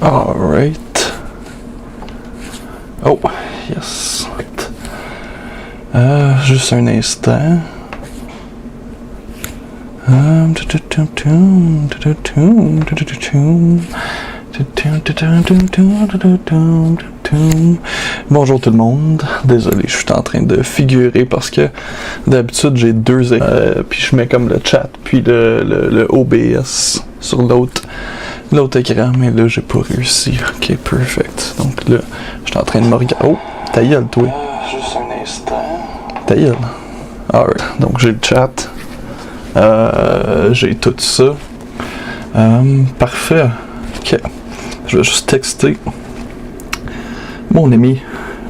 Alright. Oh, yes. Juste un instant. Bonjour tout le monde, désolé, je suis en train de figurer parce que d'habitude j'ai deux puis je mets comme le chat puis le OBS sur l'autre écran, mais là j'ai pas réussi. Ok, perfect. Donc là, je suis en train de me regarder. Oh, ta gueule, toi. Juste un instant. Ta gueule. Alright, donc j'ai le chat. J'ai tout ça. Parfait. Ok. Je vais juste texter mon ami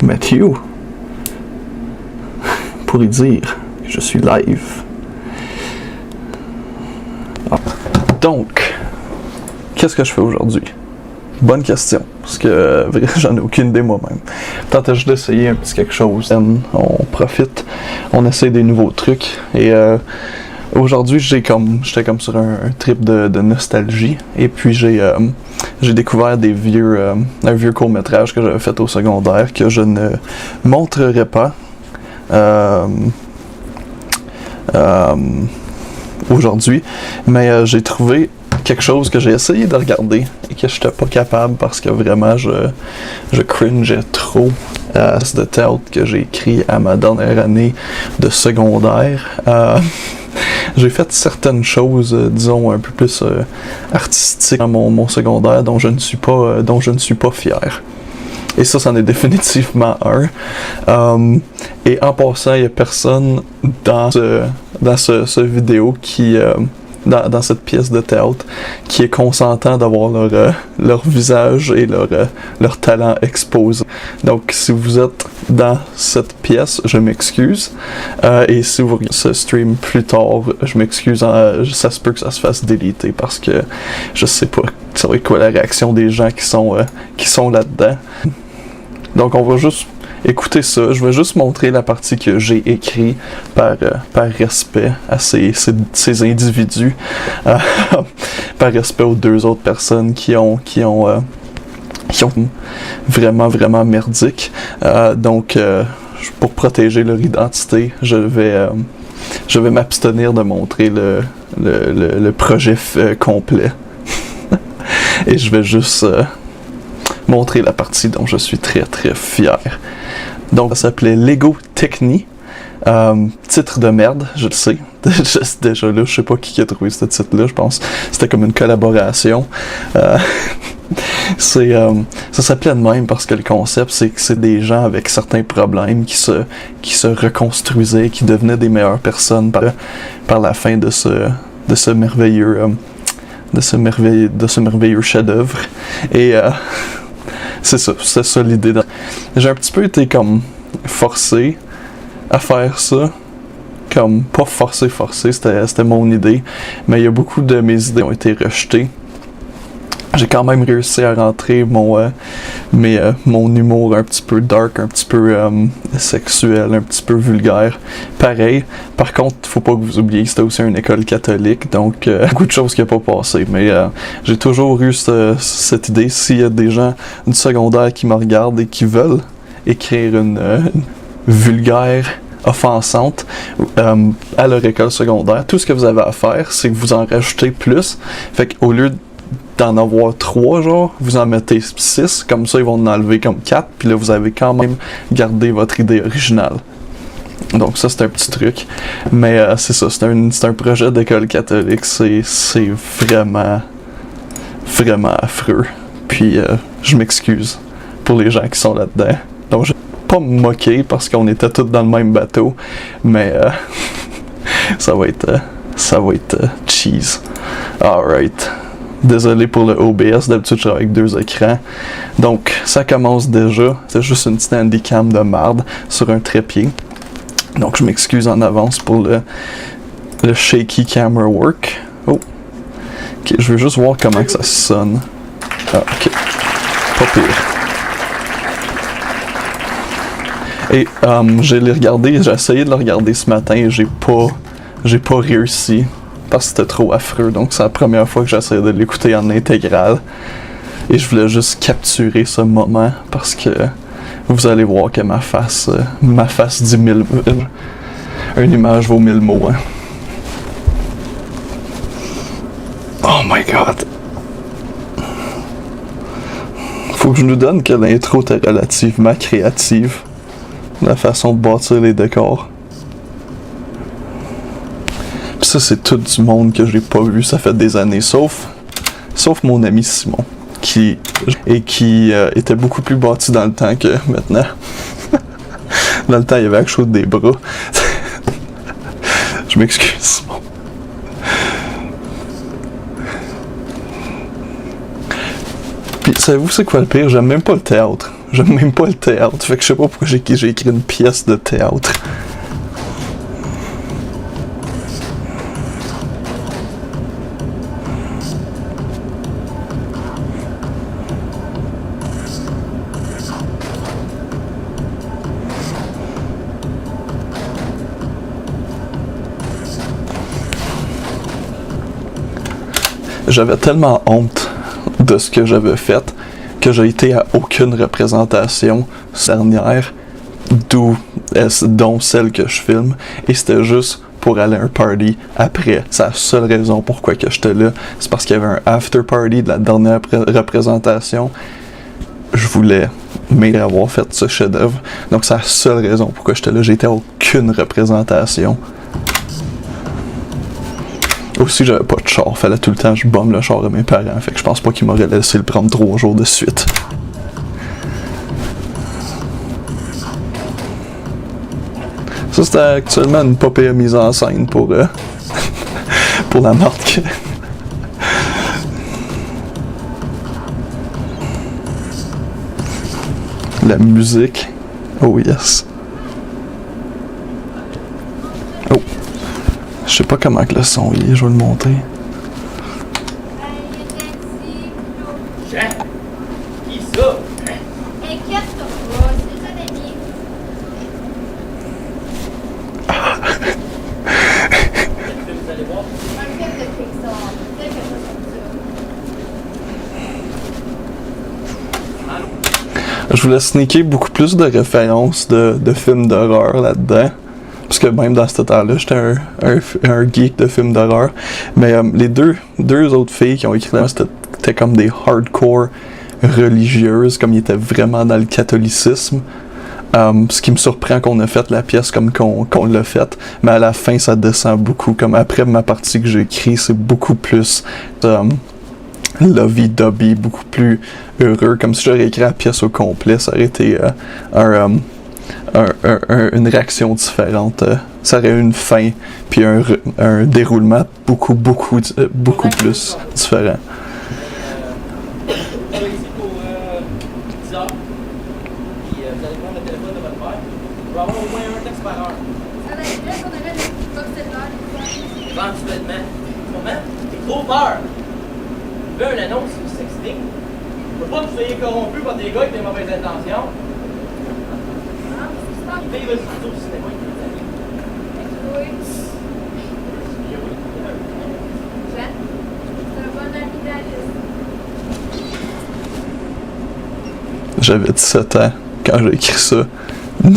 Mathieu pour lui dire que je suis live. Donc, qu'est-ce que je fais aujourd'hui? Bonne question, parce que j'en ai aucune idée moi-même. Peut-être juste d'essayer un petit quelque chose. On profite, on essaie des nouveaux trucs et aujourd'hui, j'étais comme sur un trip de nostalgie, et puis j'ai découvert un vieux court-métrage que j'avais fait au secondaire que je ne montrerai pas aujourd'hui, mais j'ai trouvé quelque chose que j'ai essayé de regarder et que j'étais pas capable parce que vraiment je cringeais trop à ce théâtre que j'ai écrit à ma dernière année de secondaire. J'ai fait certaines choses, disons, un peu plus artistiques dans mon secondaire dont je ne suis pas fier. Et ça, c'en est définitivement un. Et en passant, il n'y a personne dans ce vidéo qui... dans cette pièce de théâtre qui est consentant d'avoir leur visage et leur talent exposé. Donc si vous êtes dans cette pièce, je m'excuse. Et si vous regardez ce stream plus tard, je m'excuse. Ça se peut que ça se fasse déliter parce que je sais pas ça va être quoi la réaction des gens qui sont là-dedans. Donc on va juste écoutez ça, je vais juste montrer la partie que j'ai écrite par respect à ces individus, par respect aux deux autres personnes qui ont vraiment, vraiment merdique. Donc, pour protéger leur identité, je vais m'abstenir de montrer le projet complet. Et je vais juste montrer la partie dont je suis très, très fier. Donc, ça s'appelait Lego Techni. Titre de merde, je le sais. Déjà là, je sais pas qui a trouvé ce titre-là, je pense. C'était comme une collaboration. Ça s'appelait de même parce que le concept, c'est que c'est des gens avec certains problèmes qui se reconstruisaient, qui devenaient des meilleures personnes par la fin de ce merveilleux chef-d'œuvre. Et c'est ça l'idée. J'ai un petit peu été comme forcé à faire ça. Comme pas forcé, c'était mon idée. Mais il y a beaucoup de mes idées qui ont été rejetées. J'ai quand même réussi à rentrer mon humour un petit peu dark, un petit peu sexuel, un petit peu vulgaire. Pareil. Par contre, faut pas que vous oubliez que c'était aussi une école catholique, donc beaucoup de choses qui n'ont pas passé. Mais j'ai toujours eu cette idée, s'il y a des gens du secondaire qui me regardent et qui veulent écrire une vulgaire offensante à leur école secondaire, tout ce que vous avez à faire, c'est que vous en rajoutez plus. Fait qu'au lieu d'en avoir 3, genre, vous en mettez 6, comme ça ils vont en enlever comme 4, puis là vous avez quand même gardé votre idée originale. Donc ça c'est un petit truc, mais c'est ça, c'est un projet d'école catholique, c'est vraiment, vraiment affreux, puis je m'excuse pour les gens qui sont là-dedans. Donc je vais pas me moquer parce qu'on était tous dans le même bateau, mais ça va être cheese. Alright. Désolé pour le OBS, d'habitude je travaille avec 2 écrans. Donc, ça commence déjà. C'est juste une petite handycam de marde sur un trépied. Donc, je m'excuse en avance pour le shaky camera work. Oh! Ok, je veux juste voir comment que ça sonne. Ah, ok. Pas pire. Et j'ai essayé de le regarder ce matin et j'ai pas réussi. Parce que c'était trop affreux, donc c'est la première fois que j'essaie de l'écouter en intégrale. Et je voulais juste capturer ce moment parce que vous allez voir que ma face dit mille... Une image vaut 1000 mots, hein. Oh my god! Faut que je nous donne que l'intro était relativement créative. La façon de bâtir les décors. Pis ça, c'est tout du monde que j'ai pas vu, ça fait des années, sauf mon ami Simon, qui était beaucoup plus bâti dans le temps que maintenant. Dans le temps, il y avait quelque chose des bras. Je m'excuse, Simon. Puis, savez-vous c'est quoi le pire? J'aime même pas le théâtre. Fait que je sais pas pourquoi j'ai écrit une pièce de théâtre. J'avais tellement honte de ce que j'avais fait que j'ai été à aucune représentation dernière, dont celle que je filme, et c'était juste pour aller à un party après. C'est la seule raison pourquoi que j'étais là, c'est parce qu'il y avait un after party de la dernière représentation. Je voulais avoir fait ce chef-d'œuvre, donc c'est la seule raison pourquoi j'étais là. J'ai été à aucune représentation. Aussi, j'avais pas de char, fallait tout le temps que je bombe le char de mes parents, fait que je pense pas qu'ils m'auraient laissé le prendre 3 jours de suite. Ça, c'était actuellement une pas pire mise en scène pour la marque. La musique. Oh yes. Oh. Je sais pas comment que le son il est, je vais le monter. Jean? Qui ça? Inquiète-toi pas, c'est ça d'ami. Qu'est-ce que vous allez voir? Un film de Pixar, quelque chose comme ça. Je voulais sneaker beaucoup plus de références de films d'horreur là-dedans. Parce que même dans ce temps-là, j'étais un geek de films d'horreur. Mais les deux autres filles qui ont écrit là, c'était comme des hardcore religieuses, comme ils étaient vraiment dans le catholicisme. Ce qui me surprend qu'on a fait la pièce comme qu'on l'a faite. Mais à la fin, ça descend beaucoup. Comme après ma partie que j'ai écrite, c'est beaucoup plus lovey-dovey, beaucoup plus heureux. Comme si j'aurais écrit la pièce au complet, ça aurait été une réaction différente. Ça aurait eu une fin, puis un déroulement beaucoup plus différent. On est ici pour 10 heures. Puis vous allez prendre le téléphone de votre père. Il va y avoir au moins un texte par heure. Ça va être là qu'on aurait le box de l'heure. Éventuellement. En ce moment, j'ai trop peur. Vous avez une annonce sur Sexting. Je veux pas que vous soyez corrompus par des gars avec des mauvaises intentions. Ils vivent le studio du cinéma avec des amis. Oui. Jeanne, c'est un bon ami d'Alice. J'avais 17 ans quand j'ai écrit ça. Oui,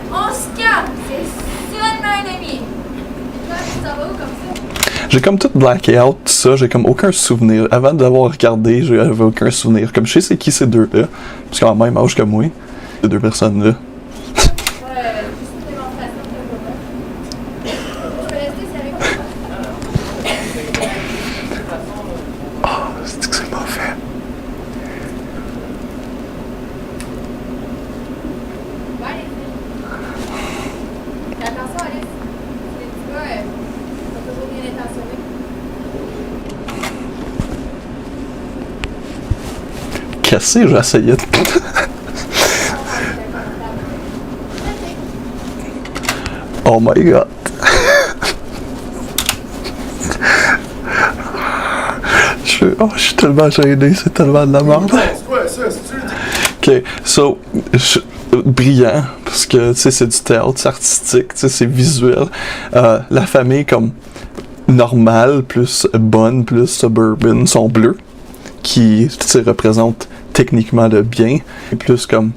on se calme, c'est seulement un ami. Toi, tu t'en vas où comme ça? J'ai comme tout blacké out, tout ça, j'ai comme aucun souvenir. Avant d'avoir regardé, j'avais aucun souvenir. Comme je sais c'est qui ces deux-là, parce qu'ils ont le même âge que moi, ces deux personnes-là. Juste une démonstration de le moment. Je vais rester ici avec toi. Ah, c'est que c'est mauvais. Ouais, Alice. Fais attention, Alice. Les petits gars, sont toujours bien intentionnés. Qu'est-ce que j'essayais de... Oh my god. Je suis tellement gêné, c'est tellement de la merde. C'est quoi ça? Ok, so, brillant, parce que, tu sais, c'est du théâtre, c'est artistique, tu sais, c'est visuel. La famille, comme, normales, plus bonnes, plus suburban sont bleues, qui représentent techniquement le bien, et plus comme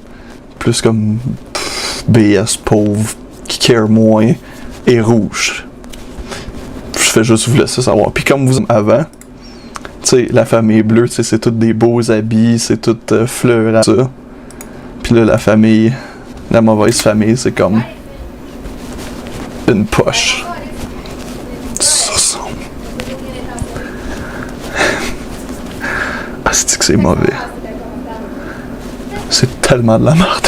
BS pauvre, qui care moins, et rouge. Je fais juste vous laisser savoir. Puis comme vous avant, tu sais, la famille bleue, c'est toutes des beaux habits, c'est tout fleur à ça. Puis là, la mauvaise famille, c'est comme une poche. Ça ressemble. Ah, c'est que c'est mauvais. C'est tellement de la merde.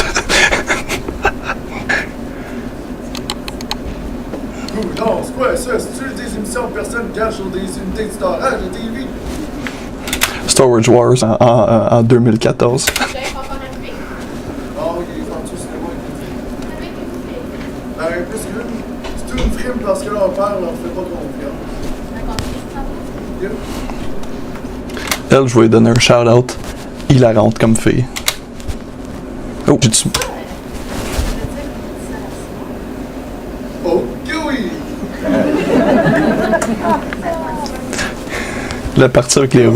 Non, c'est quoi ça? C'est-tu des émissions de personnes qui cachent sur des unités de storage de TV? Storage Wars en 2014. Ah oui, il est rendu au cinéma. Plus qu'une. C'est tout une frime parce que leur père leur fait pas confiance. Yep. Elle, je vais lui donner un shout-out. Hilarante comme fille. Oh, j'ai-tu... Ok, oui! La partie avec les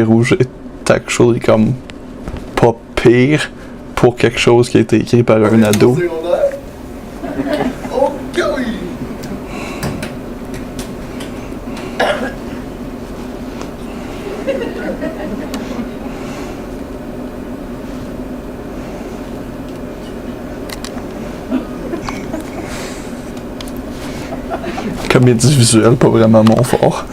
rouges est actually comme pas pire pour quelque chose qui a été écrit par un ado. Ok, oui! Comédie visuelle, pas vraiment mon fort.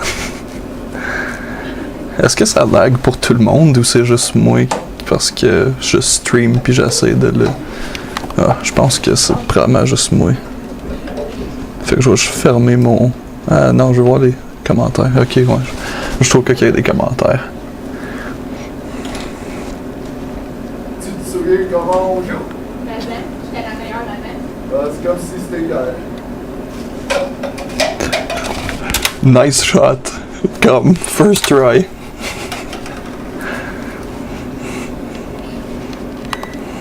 Est-ce que ça lag pour tout le monde ou c'est juste moi parce que je stream puis j'essaie de le... Ah, je pense que c'est probablement juste moi. Fait que je vais juste fermer mon... Ah non, je vais voir les commentaires. Ok, ouais. Je trouve qu'il y a des commentaires. Tu te souviens comment on joue? J'étais la meilleure la même. C'est comme si c'était hier. Nice shot. Comme first try.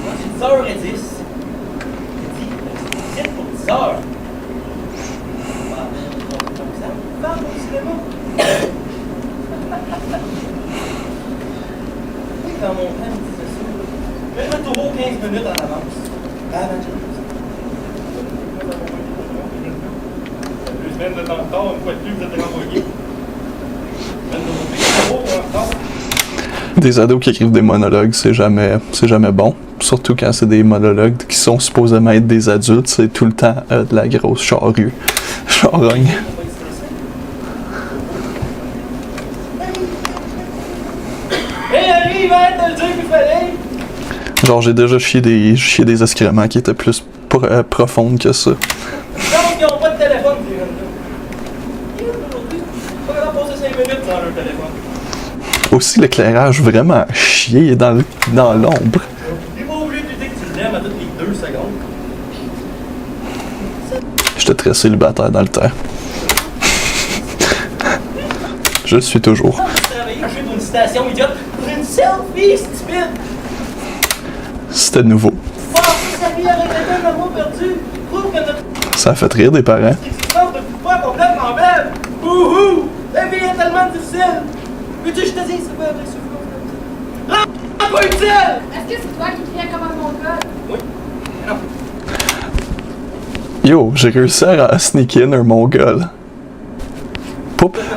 Moi, j'ai 10h10. J'ai dit, pour 10h. Va au cinéma. Quand mon père me disait ça, je vais mettre au moins 15 minutes en avance. Deux semaines de temps de retard, une fois de plus, vous êtes renvoyé. Des ados qui écrivent des monologues, c'est jamais bon. Surtout quand c'est des monologues qui sont supposément être des adultes, c'est tout le temps de la grosse charogne. Hey, arrive, hein, t'as le dire qu'il fallait! Genre, j'ai déjà chié des excréments qui étaient plus profondes que ça. Donc, ils n'ont pas de téléphone, ces jeunes-là. Aujourd'hui, pas grave passer 5 minutes sans leur téléphone. Aussi, l'éclairage vraiment chier dans l'ombre. T'es pas obligé de lutter que tu l'aimes à toutes les 2 secondes. J'étais très célibataire dans le temps. Je le suis toujours. Travailler pour une station idiote pour une selfie stupide. C'était nouveau. Passer sa vie à regretter un amour perdu. Prouve que notre Ça a fait rire des parents. existence ne fut pas complètement belle. Wouhou! La vie est tellement difficile. Veux-tu que je te dise, c'est pas vrai, c'est pas utile! Est-ce que c'est toi qui criais comme un mongol? Oui. Mais non. Yo, j'ai réussi à sneak in un mongol. Poup. Est-ce que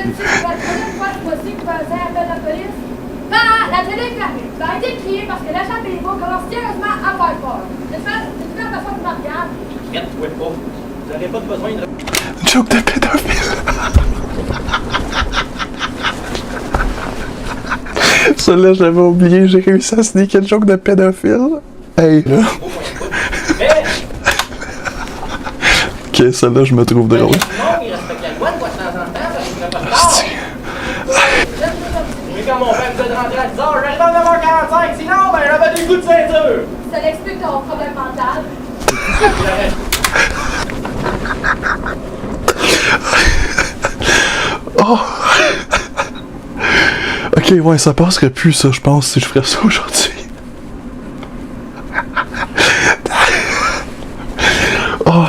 tu sais que la troisième fois ce mois-ci que tu faisais appel à la police? La télé est fermée. Ça a été crié parce que l'agent Béliveau commence sérieusement à faire peur. J'espère que la personne qui me regarde. Inquiète-toi pas. Vous n'aurez pas besoin de... Joke de pédophile. Celle-là, j'avais oublié, j'ai réussi à sneaker le joke de pédophile. Hey, là. Mais... Ok, celle-là, je me trouve drôle. Non, il respecte la loi de temps en temps, parce qu'il ne fait pas de tort. Mais quand mon père me disait de rentrer à 10h, j'arrive à 9h45, sinon, ben j'avais des coups de ceinture. Ça l'explique ton problème mental. Oh! Ok, ouais, ça passerait plus, ça, je pense, si je ferais ça aujourd'hui. Oh!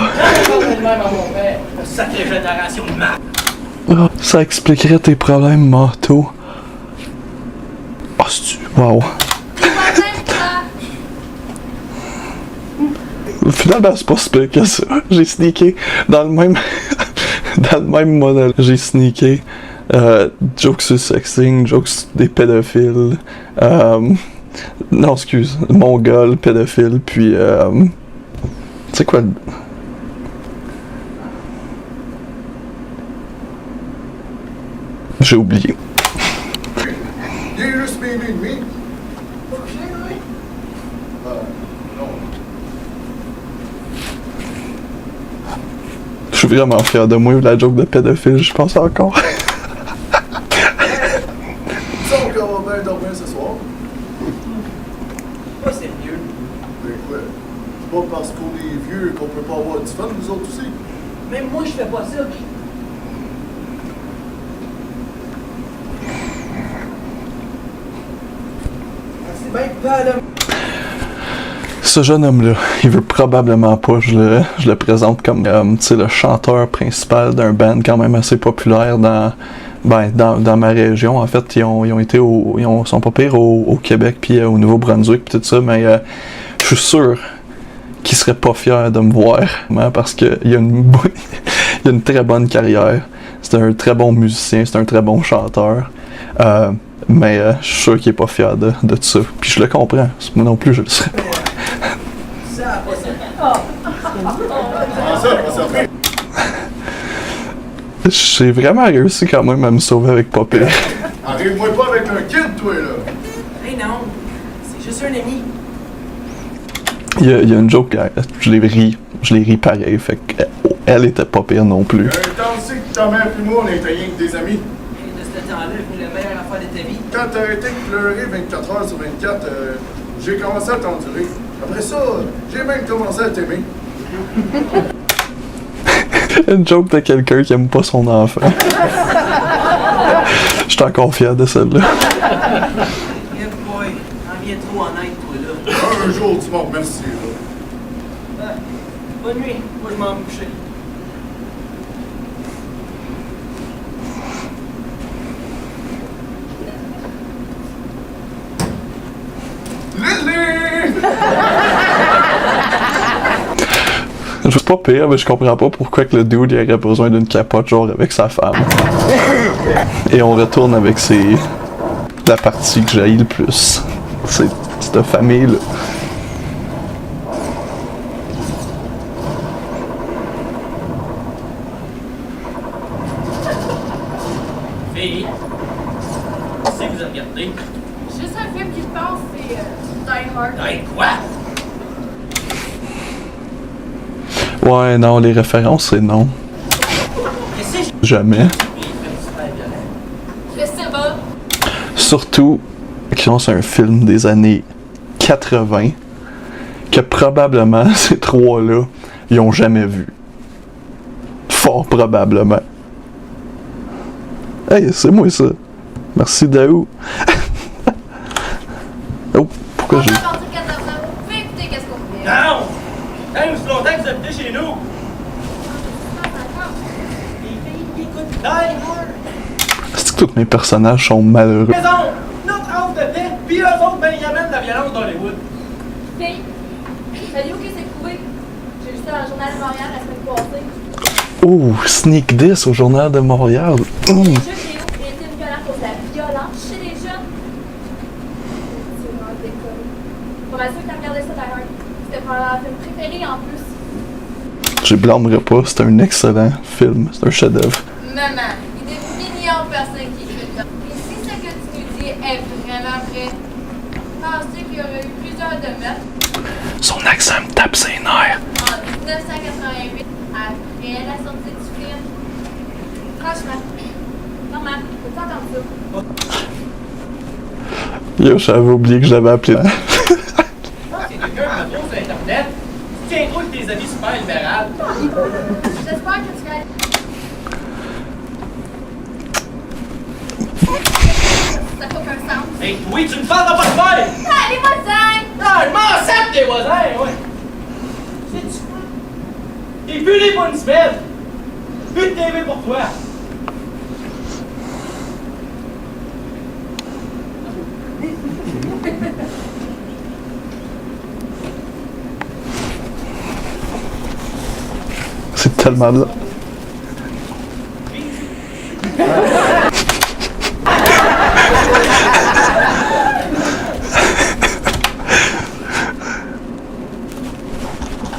J'en ai pas de même à mon père. Ouais, sacrée génération de marde. Ah, ça expliquerait tes problèmes mentaux. Oh, wow. Finalement, c'est pas si pire que ça. J'ai sneaké dans le même. Dans le même modèle. J'ai sneaké jokes sur sexting, jokes des pédophiles. Non, excuse. Mongol, pédophile, puis. C'est quoi? J'ai oublié. Il est juste minuit et demi. Pas couché, oui? Non. Je suis vraiment fier de moi, la joke de pédophile, je pense encore. Ça, on va bien dormir ce soir. Pas sérieux. Mais quoi? C'est pas parce qu'on est vieux qu'on peut pas avoir du fun, nous autres aussi. Même moi, je fais pas ça. C'est bien pas là. Ce jeune homme-là, il veut probablement pas, je le présente comme tu sais, le chanteur principal d'un band quand même assez populaire dans ma région. En fait, ils sont pas pires au Québec puis au Nouveau-Brunswick puis tout ça, mais je suis sûr qu'il serait pas fier de me voir, parce qu'il a une très bonne carrière. C'est un très bon musicien, c'est un très bon chanteur. Mais je suis sûr qu'il est pas fier de ça. Puis je le comprends. Moi non plus, je le serais pas. Ça, pas ça. Ah, ça, pas certain. J'ai vraiment réussi quand même à me sauver avec pas pire. Arrive-moi pas avec un kid, toi, là. Hey non, c'est juste un ami. Il y a une joke, je l'ai ri pareil, fait qu'elle était pas pire non plus. Un temps aussi que ta mère et moi, on était rien que des amis. Et de ce temps-là est venu la meilleure affaire de ta vie. Quand t'as arrêté de pleurer 24 heures sur 24, j'ai commencé à t'endurer. Après ça, j'ai même commencé à t'aimer. Une joke de quelqu'un qui aime pas son enfant. Je suis encore fier de celle-là. Yeah boy, en viens trop en aide, toi là. Un jour, tu m'en remercies, là. Bonne nuit, moi je m'en vais me coucher. Lily! Je suis pas pire, mais je comprends pas pourquoi que le dude il aurait besoin d'une capote genre avec sa femme. Et on retourne avec la partie que j'haïs le plus. C'est cette famille-là. Fille, qu'est-ce que vous avez regardé? Juste un film qui se passe, c'est Die Hard. Hey, quoi? Ouais, non, les références, c'est non. Qu'est-ce que Jamais. Je sais pas. Surtout quand c'est un film des années 80 que probablement ces trois-là, ils ont jamais vu. Fort probablement. Hey, c'est moi ça. Merci Daou. Oh, pourquoi j'ai... On va partir 14 heures. Vous pouvez écouter qu'est-ce qu'on fait. Non! Hey, aussi longtemps que vous habitez chez nous! Les filles qui écoutent Die Hard! C'est que tous mes personnages sont malheureux. Maison! Notre house de paix, puis eux autres, ben, ils amènent la violence d'Hollywood. Fille, saviez-vous que c'est prouvé? J'ai lu ça dans le Journal de Montréal la semaine passée. Oh, Sneak 10 au Journal de Montréal. Les jeux vidéo créent une violence cause la violence chez les jeunes. C'est vraiment déconné. Pour sûr que t'as regardé ça d'ailleurs. C'était probablement mon film préféré en plus. Je blâmerai pas, c'est un excellent film, c'est un chef-d'œuvre. Maman, il y a des millions de personnes qui écoutent ça. Et si ce que tu nous dis est vraiment vrai, penses-tu qu'il y aurait eu plusieurs de meurtres Son accent me tape ses nerfs. en 1988 après la sortie du film? Franchement, normal, peux-tu entendre ça? Yo, j'avais oublié que je l'avais appelé. C'est quelqu'un qui me trouve sur Internet. Tu tiens toi tes avis super libérales. J'espère que tu vas... Ça fait aucun sens. Hey, oui, tu me parles pas de faire! Ah, les voisins! Ah, je m'en sape tes voisins, ouais! C'est-tu quoi? T'es puni pour une semaine! Plus de TV pour toi! C'est tellement là.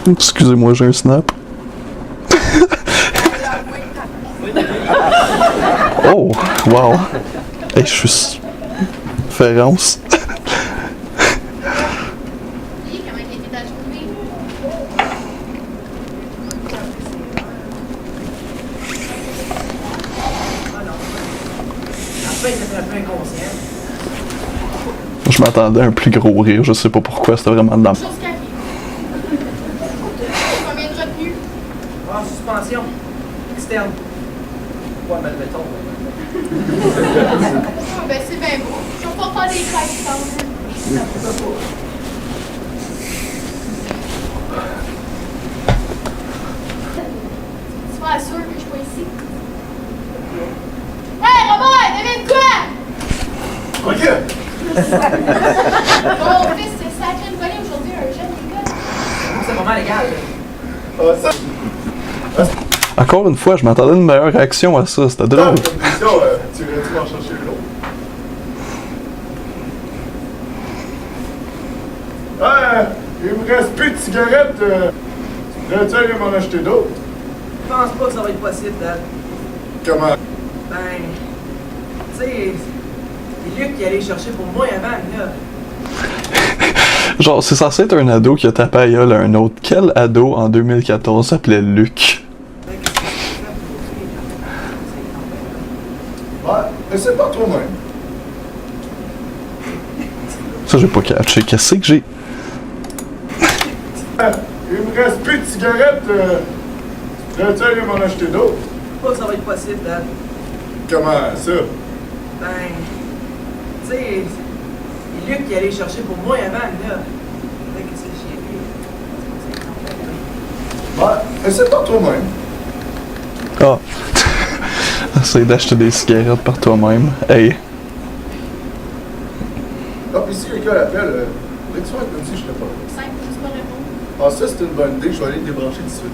Excusez-moi, j'ai un snap. Oh, wow. Hey, je suis féroce. Dis comment il était ta journée. Après, il était un peu inconscient. Je m'attendais à un plus gros rire, je sais pas pourquoi, c'était vraiment de la... Chose qui arrive. Combien de retenue? Ah, suspension. Externe. Ouais, mais mettons. Ah, ben c'est bien beau. Je vais pas faire des crêpes quand même. Sois sûr que je suis pas ici. Hey, Robert, devine quoi? Ok! Mon fils s'est sacré une volée aujourd'hui à un jeune école. C'est vraiment légal. Ah, ça, Encore une fois, je m'attendais à une meilleure réaction à ça, c'était drôle. tu irais-tu en chercher une autre? Il me reste plus de cigarettes. Tu voudrais-tu aller m'en acheter d'autres? Je pense pas que ça va être possible, Dad. Comment? Ben, tu sais, c'est Luc qui allait chercher pour moi avant, là. Genre, c'est censé être un ado qui a tapé à gueule à un autre. Quel ado en 2014 s'appelait Luc? Ouais, mais c'est pas toi-même. Ça, j'ai pas catché. Qu'est-ce que j'ai? Il me reste plus de cigarettes. Tu voudrais-tu aller m'en acheter d'autres? Je pense pas que ça va être possible, Dad. Comment ça? Ben, tu sais, c'est Luc qui allait chercher pour moi avant, là. Qu'est-ce que j'ai dit? Ouais, mais c'est pas toi-même. Ah. Essaye d'acheter des cigarettes par toi-même. Hey. Ah, puis si quelqu'un appelle, dis-moi comme si je t'ai pas. Simple, c'est pas répondre. Ah, ça, c'est une bonne idée. Je vais aller te débrancher tout de suite.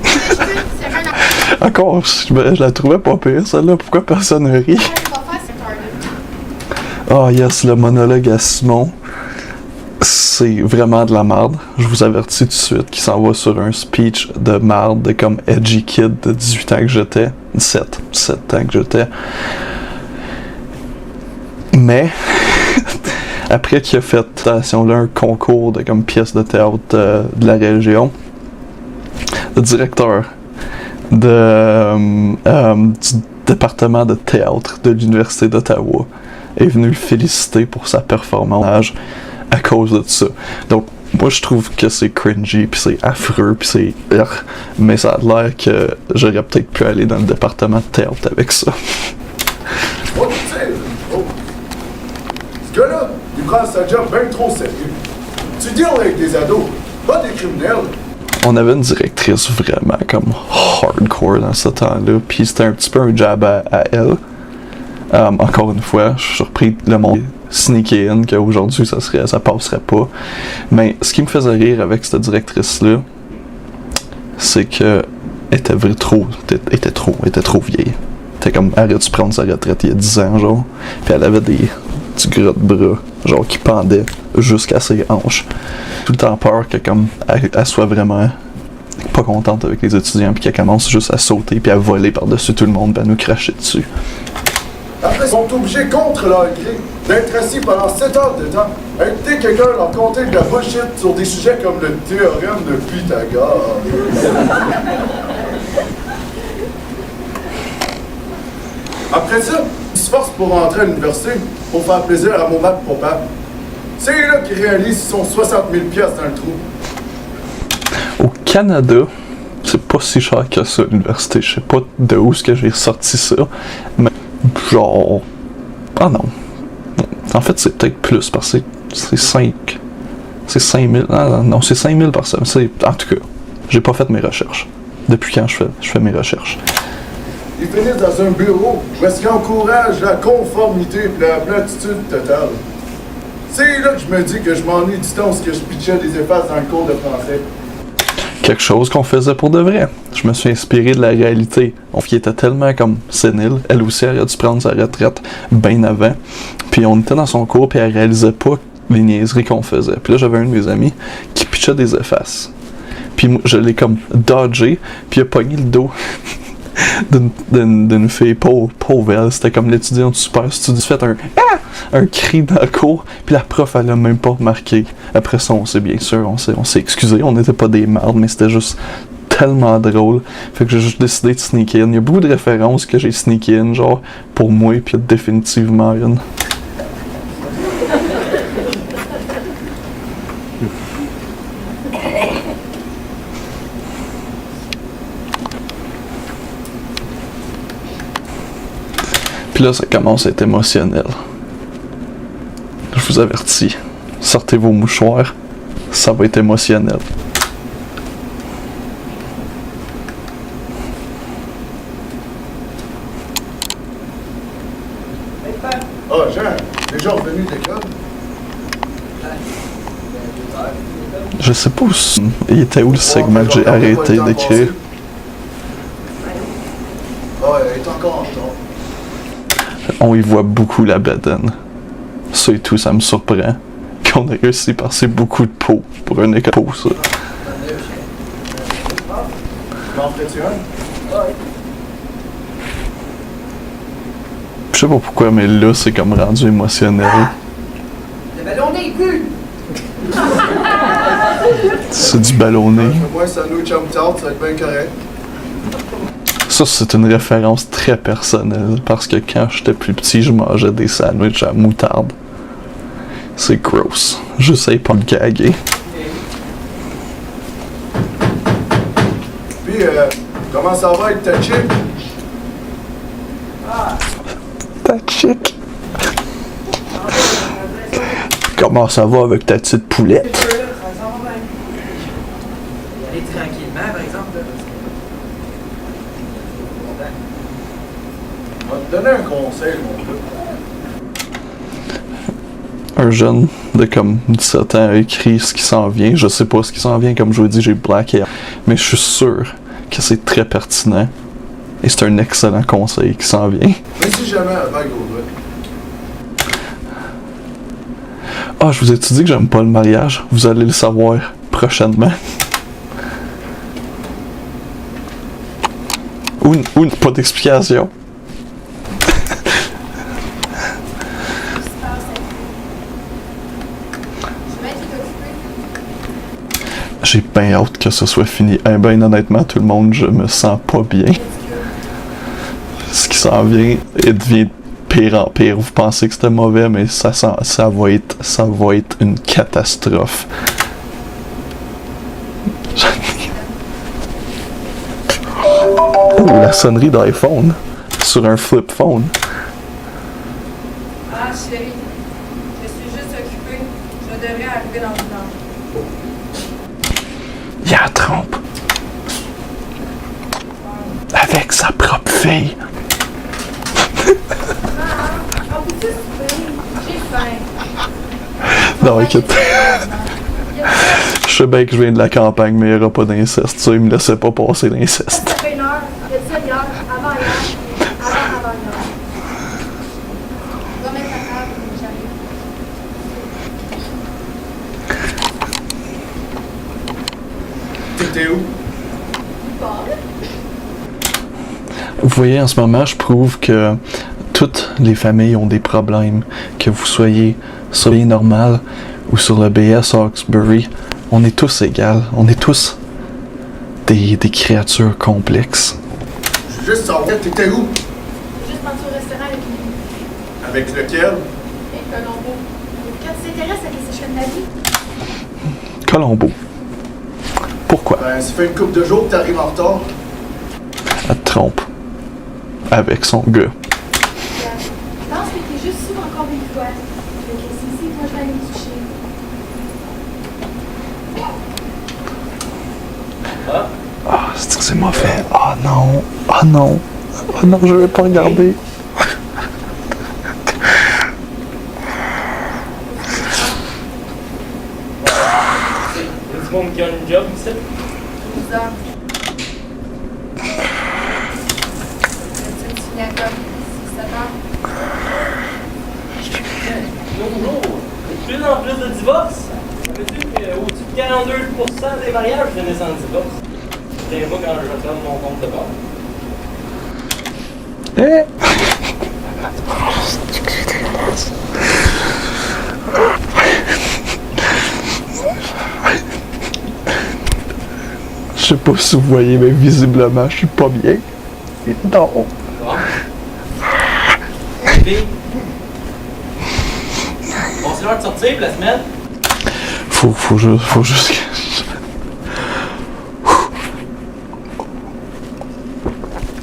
Mais je peux, c'est un Encore, je la trouvais pas pire, celle-là. Pourquoi personne rit? affaire qu'on va faire, c'est retarded. Oh yes, le monologue à Simon. C'est vraiment de la merde. Je vous avertis tout de suite qu'il s'en va sur un speech de merde de comme edgy kid de 18 ans que j'étais. 17 ans que j'étais. Mais, après qu'il a fait là, un concours de comme pièces de théâtre de la région, le directeur du département de théâtre de l'Université d'Ottawa est venu le féliciter pour sa performance à cause de ça. Donc, moi, je trouve que c'est cringy, puis c'est affreux, puis c'est... Mais ça a l'air que j'aurais peut-être pu aller dans le département de théâtre avec ça. Oh, tu sais, oh. Ce gars-là, il prend sa job bien trop sérieux. Tu deals avec des ados, pas des criminels. On avait une directrice vraiment comme hardcore dans ce temps-là, puis c'était un petit peu un jab à elle. Encore une fois, je suis surpris le monde sneaky in qu'aujourd'hui ça passerait pas. Mais ce qui me faisait rire avec cette directrice-là, c'est que elle était trop vieille. Elle était comme, arrête de prendre sa retraite il y a 10 ans, genre. Puis elle avait du gras de bras, genre, qui pendait jusqu'à ses hanches. Tout le temps peur que, comme, elle soit vraiment pas contente avec les étudiants, puis qu'elle commence juste à sauter, puis à voler par-dessus tout le monde, puis à nous cracher dessus. Après, ils sont obligés contre leur gré d'être assis pendant 7 heures de temps à écouter quelqu'un leur conter de la bullshit sur des sujets comme le théorème de Pythagore. Après ça, ils se forcent pour rentrer à l'université pour faire plaisir à mon mat papa. C'est là qu'ils réalisent qu'ils sont 60 000 piastres dans le trou. Au Canada, c'est pas si cher que ça, l'université. Je sais pas de où est-ce que j'ai sorti ça, mais genre... Ah non. En fait, c'est peut-être plus, parce que c'est 5... C'est 5 000... Ah non, c'est 5 000 par semaine. En tout cas, j'ai pas fait mes recherches. Depuis quand je fais mes recherches. ils finissent dans un bureau où est-ce qu'ils encouragent la conformité et la platitude totale. C'est là que je me dis que je m'ennuie du temps où je pitchais des effaces dans le cours de français. Quelque chose qu'on faisait pour de vrai. Je me suis inspiré de la réalité. On était tellement comme sénile. Elle aussi, elle a dû prendre sa retraite bien avant. Puis on était dans son cours, puis elle réalisait pas les niaiseries qu'on faisait. Puis là, j'avais un de mes amis qui pitchait des effaces. Puis moi, je l'ai comme dodgé, puis il a pogné le dos d'une fille pauvre. Elle, c'était comme l'étudiante super studieuse. Fait un cri dans le cours, puis la prof, elle a même pas remarqué. Après ça, on s'est bien sûr, on s'est excusé. On n'était pas des mardes, mais c'était juste tellement drôle. Fait que j'ai juste décidé de sneak in. Il y a beaucoup de références que j'ai sneak in, genre, pour moi, puis il y a définitivement une. Puis là, ça commence à être émotionnel. Je vous avertis, sortez vos mouchoirs, ça va être émotionnel. Ah, Jean, déjà revenu de l'école? Je sais pas où il était où le segment que j'ai arrêté d'écrire. Ah, elle est encore en retard. On y voit beaucoup la bedaine. Ça et tout, ça me surprend. Qu'on ait réussi à passer beaucoup de peau pour un école peau, ça. M'en ferais-tu un? Je sais pas pourquoi, mais là, c'est comme rendu émotionnel. Le ballonné plus! C'est du ballonné. Fais-moi un sandwich chum tart, ça va être bien correct. Ça, c'est une référence très personnelle, parce que quand j'étais plus petit, je mangeais des sandwichs à moutarde. C'est gross. J'essaye pas de gaguer. Puis, comment ça va avec ta chick? Ta chick. Comment ça va avec ta petite poulette? Aller tranquillement, par exemple. On va te donner un conseil, mon gars. Un jeune de comme 17 ans a écrit ce qui s'en vient. Je sais pas ce qui s'en vient, comme je vous ai dit, j'ai black hair. Mais je suis sûr que c'est très pertinent. Et c'est un excellent conseil qui s'en vient. Mais si jamais elle vague au doigt. Ah, je vous ai dit que j'aime pas le mariage. Vous allez le savoir prochainement. Ou pas d'explication. J'ai bien hâte que ce soit fini. Eh ben honnêtement, tout le monde, je me sens pas bien. Ce qui s'en vient, il devient de pire en pire. Vous pensez que c'était mauvais, mais ça va être une catastrophe. Oh, la sonnerie d'iPhone sur un flip phone. Ah, chérie, je suis juste occupée. Je devrais arriver dans le temps. Il la trompe. Avec sa propre fille. On peut-tu souper? J'ai faim. Non, écoute. Je sais bien que je viens de la campagne, mais il n'y aura pas d'inceste. Ça, il me laissait pas passer l'inceste. Ça fait une heure, il y a 7 heures, avant hier, avant hier. Je vais mettre la table, j'arrive. T'étais où? Vous voyez, en ce moment, je prouve que toutes les familles ont des problèmes. Que vous soyez sur le normal ou sur le BS Hawkesbury, on est tous égales. On est tous des créatures complexes. Je veux juste savoir, t'étais où? Juste parti au restaurant avec lui. Avec lequel? Et Colombo. Quand tu t'intéresses à ce que je fais de ma vie, Colombo. Pourquoi? Ben, ça fait une couple de jours que t'arrives en retard. Elle te trompe. Avec son gars. je pense que t'es juste sûr encore une fois. Fait que c'est ici que moi je vais aller me toucher. Ah, c'est mauvais. Ah non. Ah non. Oh non, je vais pas regarder. Il y a du monde qui a une job ici. 12 heures. Tu finis à comme 6-7 heures. Bonjour. De plus en plus de divorces. Savais-tu qu'au-dessus de 42% des mariages finissent en divorce? C'était pas quand je regarde mon compte de bord. Eh! Je sais pas si vous voyez, mais visiblement, je suis pas bien. Non. Bon. Puis, bon, c'est l'heure de sortir pour la semaine. Faut juste que...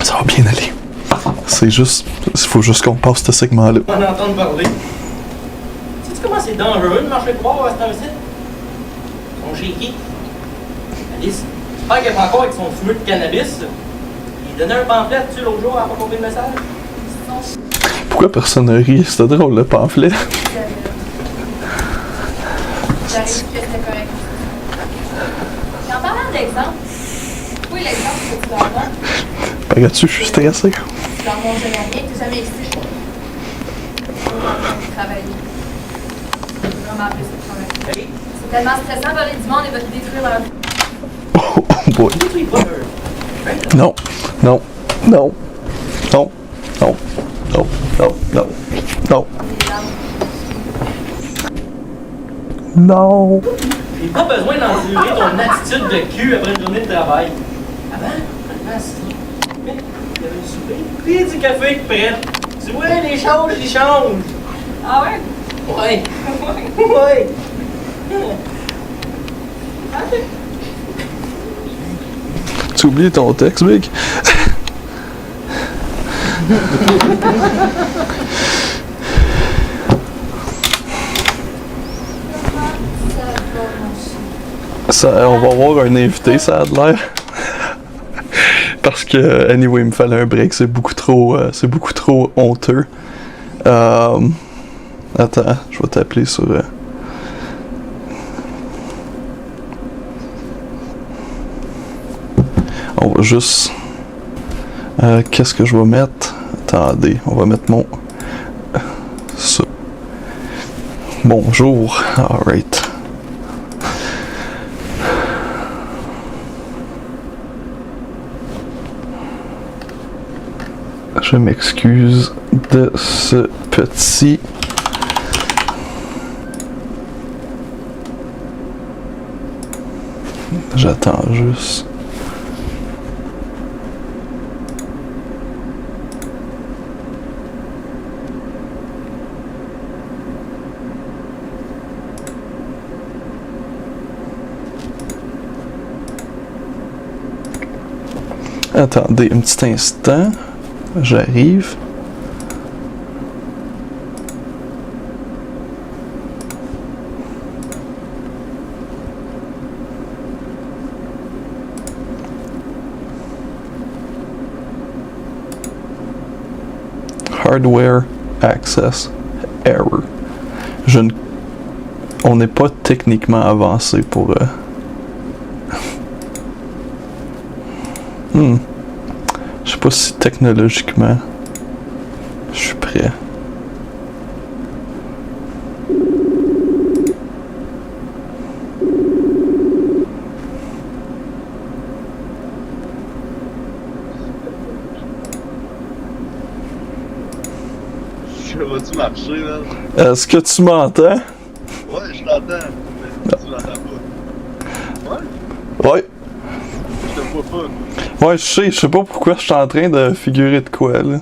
Ça va bien aller. C'est juste... Faut juste qu'on passe ce segment-là. On en entendre parler. Sais-tu comment c'est dangereux de marcher droit à ce site? Ils sont shaky. Alice, j'espère qu'elle prend encore avec son fumeux de cannabis. Il donnait un pamphlet dessus l'autre jour, elle a pas compris le message. Pourquoi personne ne rit? C'était drôle, le pamphlet. J'arrive que c'était correct. Et en parlant d'exemple, oui, l'exemple que tu leur donnes, Regarde-tu, je suis stressé. tu leur montres jamais rien, tu n'es jamais excité. Travailler. C'est vraiment plus de travail. Hey, C'est tellement stressant d'aller du monde et de détruire leur vie. Oh boy. détruis pas eux. Non, non, non, non, non, non, non, non, non, non. J'ai pas besoin d'endurer ton attitude de cul après une journée de travail. Avant, il y avait un souper, puis du café qui prête. Tu vois, les choses, ils changent. Ah ouais? Ouais. Ouais. Tu oublies ton texte, Big? Ça, on va avoir un invité, ça a de l'air. Parce que, anyway, il me fallait un break, c'est beaucoup trop honteux. Attends, je vais t'appeler sur... On va juste... qu'est-ce que je vais mettre? Attendez, on va mettre mon... ça. Bonjour, alright. Je m'excuse de ce petit... J'attends juste... Attendez un petit instant. J'arrive. Hardware access error. On n'est pas techniquement avancé pour... Je sais pas si technologiquement je suis prêt. Ça va-tu marcher, là? Est-ce que tu m'entends? Ouais, je t'entends. Mais tu m'entends pas. Ouais? Ouais. Je te vois pas. Ouais, je sais pas pourquoi je suis en train de figurer de quoi, là.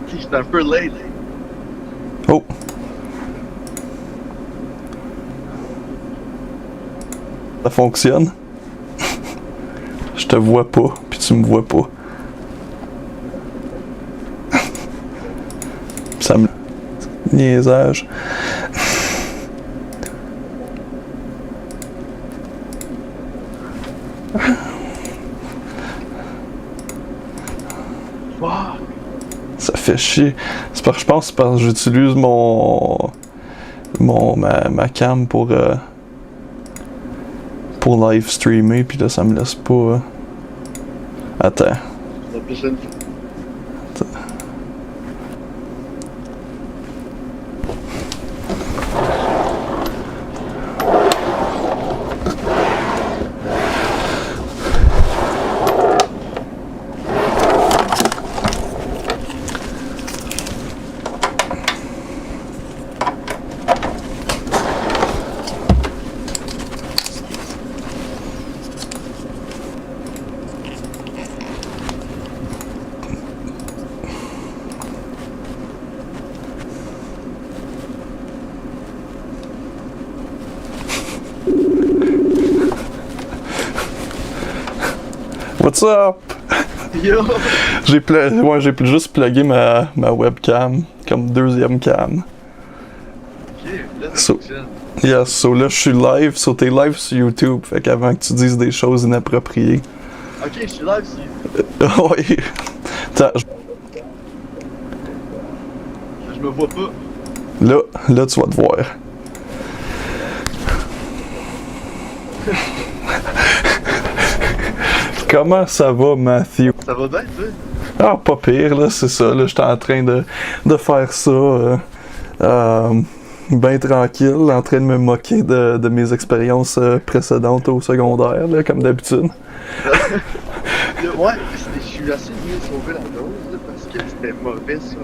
C'est un peu late. Oh. Ça fonctionne. Je te vois pas, puis tu me vois pas. Ça me... Niaisage. Fuck! Ça fait chier. C'est parce que je pense que c'est parce que j'utilise ma cam pour live streamer, puis là ça me laisse pas. Attends. La prochaine fois. What's up? Yo! J'ai juste plugué ma webcam comme deuxième cam. Ok, là ça So- fonctionne. Yes, so là je suis live, so t'es live sur YouTube, fait qu'avant que tu dises des choses inappropriées. Ok, je suis live si. Oui. Attends, Je me vois pas. là tu vas te voir. Comment ça va, Matthew? Ça va bien, toi? Ah, pas pire, là, c'est ça, là, j'étais en train de faire ça, ben tranquille, en train de me moquer de mes expériences précédentes au secondaire, là, comme d'habitude. Ouais, je suis assez bien sauvé la dose, là, parce que c'était mauvais sur un.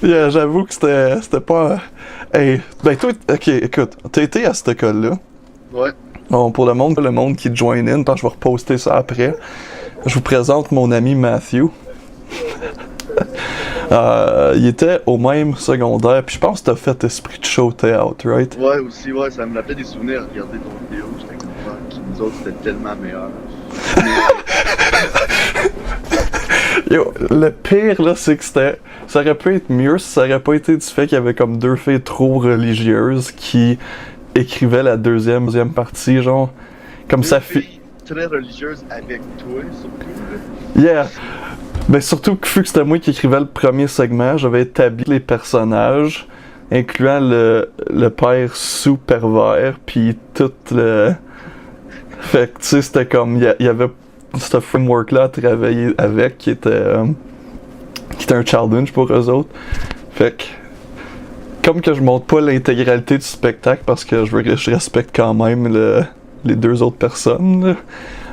Yeah, j'avoue que c'était pas... Hey, ben toi, ok, écoute, t'as été à cette école-là. Ouais. Bon, pour le monde qui join in, parce que je vais reposter ça après, je vous présente mon ami Matthew. Il était au même secondaire, puis je pense que t'as fait Esprit de Show Théâtre, right? Ouais, aussi, ouais, ça me rappelait des souvenirs. Regarder ton vidéo, j'étais content. Puis nous autres, c'était tellement meilleur. Yo, le pire, là, c'est que ça aurait pu être mieux si ça aurait pas été du fait qu'il y avait comme deux filles trop religieuses qui écrivaient la deuxième partie, genre, comme ça fait... Très religieuse avec toi, surtout. Yeah! Ben surtout que vu que c'était moi qui écrivais le premier segment, j'avais établi les personnages, incluant le père sous-pervers, puis tout le... Fait que tu sais, c'était comme... Il y avait ce framework-là à travailler avec qui était un challenge pour eux autres. Fait que... Comme que je montre pas l'intégralité du spectacle parce que je respecte quand même les deux autres personnes,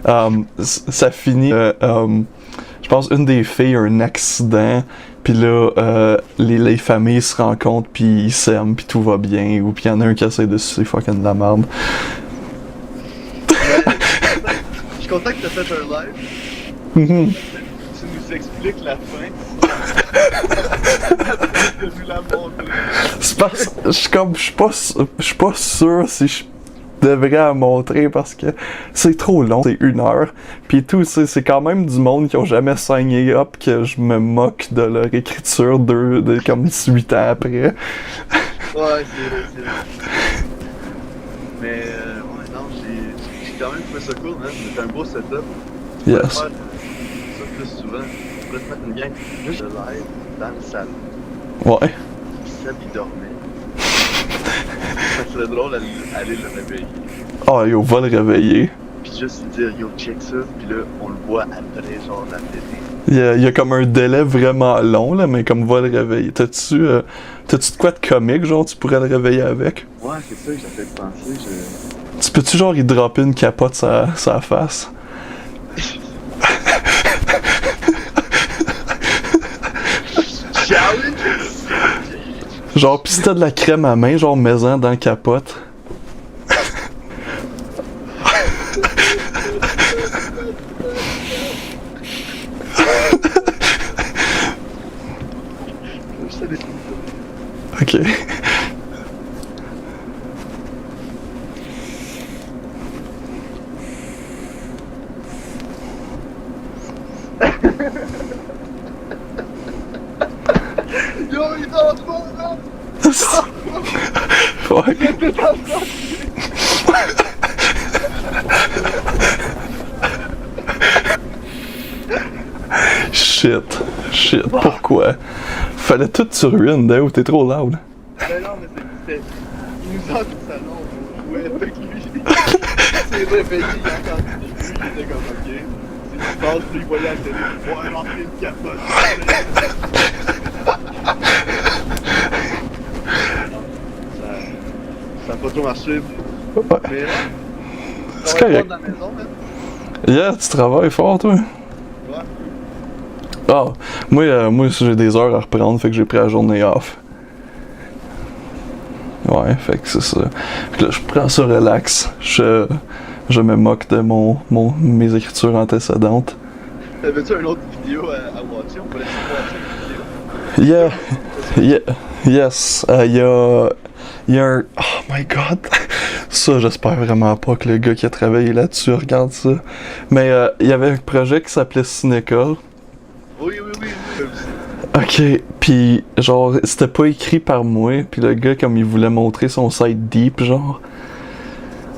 ça finit... je pense une des filles a un accident, puis là, les familles se rencontrent, puis ils s'aiment, puis tout va bien, ou puis il y en a un qui essaie de sucer fucking de la merde. Je suis content que t'aies fait un live. Mhm. Tu nous expliques la fin. De nous la montrer. C'est parce je suis pas sûr si je devrais la montrer parce que c'est trop long, c'est 1 heure. Puis tout, c'est quand même du monde qui ont jamais signé up que je me moque de leur écriture comme 18 ans après. Ouais, c'est vrai. Mais ouais, non, j'ai quand même trouvé ça cool, man. C'était un beau setup. Yes. On pourrait faire ça plus souvent. On pourrait se mettre une gang juste de live dans le salon. Ouais. Seb, il dormait. Ça serait drôle d'aller le réveiller. Ah yo, va le réveiller. Puis juste lui dire, yo, check ça. Puis là, on le voit après, genre, la télé. Il y a comme un délai vraiment long, là, mais comme va le réveiller. T'as-tu de quoi de comique, genre, tu pourrais le réveiller avec? Ouais, c'est ça que j'avais pensé. Tu peux-tu, genre, y dropper une capote sa face? Challenge! Genre, pis si t'as de la crème à main, genre, mets-en dans la capote. Ok. Yo, il est en train là! Ouais. Il était en train! Shit, pourquoi? Fallait tout sur ruine, Dave, t'es trop loud. Mais non, mais c'était. Il nous sort du salon, on jouait avec lui. Il s'est réveillé, il a entendu des bruits, il était comme ok. C'est ce qui se passe, puis il voyait la télé, ouais, alors c'est une capote. Ça a pas trop marché. Mais C'est on va correct. dans la maison, man. Yeah, tu travailles fort, toi? Ouais. Ah, moi j'ai des heures à reprendre, fait que j'ai pris la journée off. Ouais, fait que c'est ça. Fait que là, je prends ça relax. Je me moque de mes écritures antécédentes. T'avais-tu une autre vidéo à watcher? On peut laisser watcher une vidéo. Yes. Il y a un... Oh my god! Ça, j'espère vraiment pas que le gars qui a travaillé là-dessus regarde ça. Mais il y avait un projet qui s'appelait Cynical. Oui. Ok, pis genre, c'était pas écrit par moi, pis le gars, comme il voulait montrer son side deep, genre...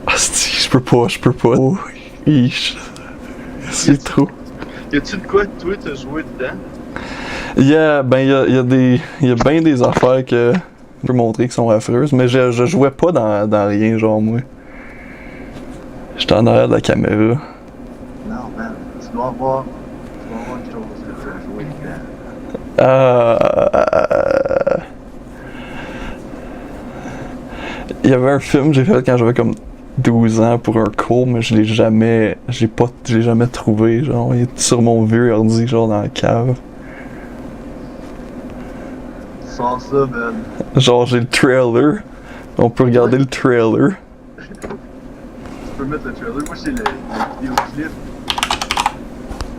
Ah, je peux pas. Oh, c'est trop. Y a-tu de quoi, toi, t'as joué dedans? Yeah, ben y a bien des affaires que je peux montrer qui sont affreuses, mais je jouais pas dans rien, genre moi. J'étais en arrière de la caméra. Non, man, tu dois avoir une chose que tu as joué dedans. Il y avait un film que j'ai fait quand j'avais comme 12 ans pour un cours, mais je l'ai jamais trouvé, genre, il est sur mon vieux ordi, genre dans la cave. Sans ça, man. Genre, j'ai le trailer. On peut regarder le trailer. Tu peux mettre le trailer. Moi, c'est le vidéoclip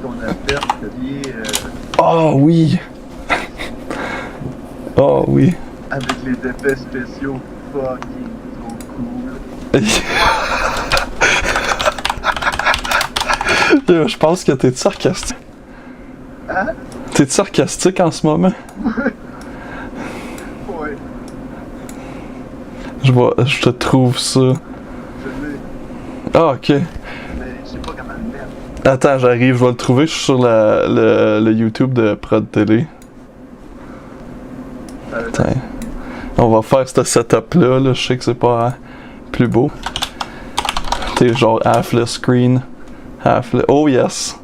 qu'on a fait, c'est Oh oui! Oh oui! avec les effets spéciaux fucking trop cool. Yo, je pense que t'es sarcastique. Hein? T'es sarcastique en ce moment? Ouais, Je te trouve ça. je l'ai, Ah, ok. mais je sais pas comment le mettre. Attends, j'arrive, je vais le trouver. Je suis sur le YouTube de Prod Télé. Attends. On va faire ce setup-là. Là. Je sais que c'est pas plus beau. T'es genre half le screen. Half le... Oh yes!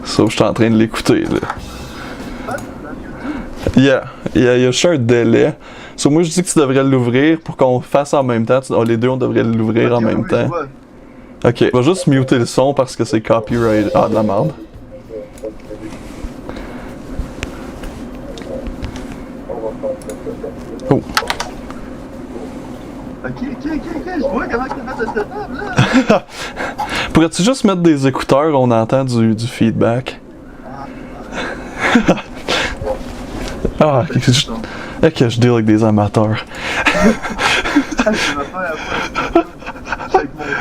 Ça, je suis en train de l'écouter. Là. Yeah, il y a juste un délai. So, moi, je dis que tu devrais l'ouvrir pour qu'on fasse en même temps. Les deux, on devrait l'ouvrir en Ok, même oui, temps. je vois. Ok, on va juste muter le son parce que c'est copyright. Ah, de la merde. Oh. Ok, je vois comment tu fais ce setup là. Pourrais-tu juste mettre des écouteurs, on entend du feedback? Ah, ok, je deal avec des amateurs. Je vais faire après. Avec mon coach.